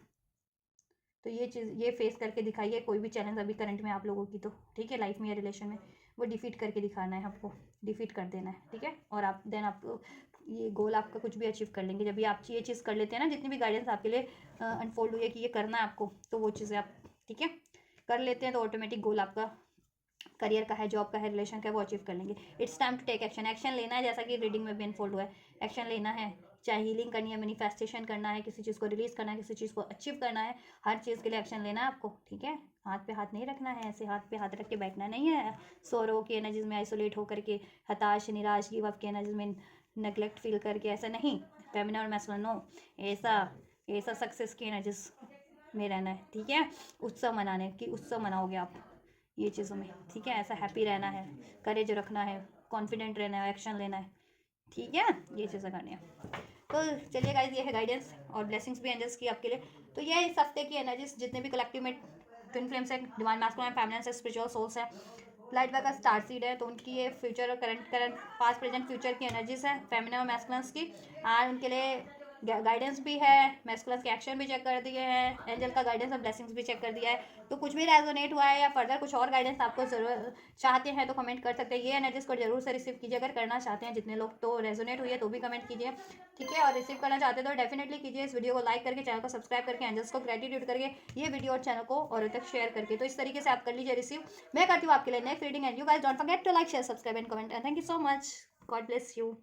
तो ये चीज़ ये फेस करके दिखाइए, कोई भी चैलेंज अभी करंट में आप लोगों की, तो ठीक है, लाइफ में या रिलेशन में, वो डिफीट करके दिखाना है आपको, डिफीट कर देना है, ठीक है। और आप देन आप ये गोल आपका कुछ भी अचीव कर लेंगे, जब भी आप ये चीज़ कर लेते हैं ना, जितनी भी गाइडेंस आपके लिए अनफोल्ड हुई है कि ये करना है आपको, तो वो चीज़ें आप ठीक है कर लेते हैं, तो ऑटोमेटिक गोल आपका करियर का है, जॉब का है, रिलेशन का है, वो अचीव कर लेंगे। It's time to take action, action लेना है, जैसा कि रीडिंग में भी अनफोल्ड हुआ है, एक्शन लेना है, चाहे हीलिंग करनी है, मैनिफेस्टेशन करना है, किसी चीज़ को रिलीज करना है, किसी चीज़ को अचीव करना है, हर चीज़ के लिए एक्शन लेना है आपको, ठीक है। हाथ पे हाथ नहीं रखना है, ऐसे हाथ पे हाथ रख के बैठना नहीं है, सोरो की एनर्जीज में आइसोलेट होकर के, हताश, निराश, गिव अप की एनर्जीज में नेग्लेक्ट फील करके, ऐसा नहीं। फेमिनिन और मैस्कुलिन नो, ऐसा ऐसा सक्सेस की एनर्जीज में रहना है, ठीक है। उत्सव मनाने की, उत्सव मनाओगे आप ये चीज़ों में, ठीक है। ऐसा हैप्पी रहना है, करेज रखना है, कॉन्फिडेंट रहना है, एक्शन लेना है, ठीक है, ये चीज़ें करनी है। तो चलिए गाइस, ये है गाइडेंस और ब्लेसिंग्स भी एंजल्स की आपके लिए। तो ये इस हफ्ते की एनर्जीज, जितने भी कलेक्टिव में ट्विन फ्लेम्स है, डिवाइन मैस्कुलिन, फेमिनिन है, स्पिरिचुअल सोल्स है, लाइट वर्क का स्टार सीड है, तो उनकी ये फ्यूचर और करंट पास्ट प्रेजेंट फ्यूचर की एनर्जीज है फेमिनिन और मैस्कुलिन्स की, और उनके लिए गाइडेंस भी है, मैस्कुलिन्स के एक्शन भी चेक कर दिए हैं, एंजल का गाइडेंस और ब्लेसिंग्स भी चेक कर दिया है। तो कुछ भी रेजोनेट हुआ है या फर्दर कुछ और गाइडेंस आपको जरूर चाहते हैं तो कमेंट कर सकते हैं। ये एनर्जीज को जरूर से रिसीव कीजिए, अगर करना चाहते हैं जितने लोग, तो रेजोनेट हुई है तो भी कमेंट कीजिए, ठीक है। और रिसीव करना चाहते हैं तो डेफिनेटली कीजिए, इस वीडियो को लाइक करके, चैनल को सब्सक्राइब करके, एंजल्स को ग्रेटिट्यूड करके, ये वीडियो और चैनल को और तक शेयर करके, तो इस तरीके से आप कर लीजिए रिसीव। मैं करती हूँ आपके लिए next reading, and you guys don't forget to like, share, subscribe and comment, and thank you so much, God bless you.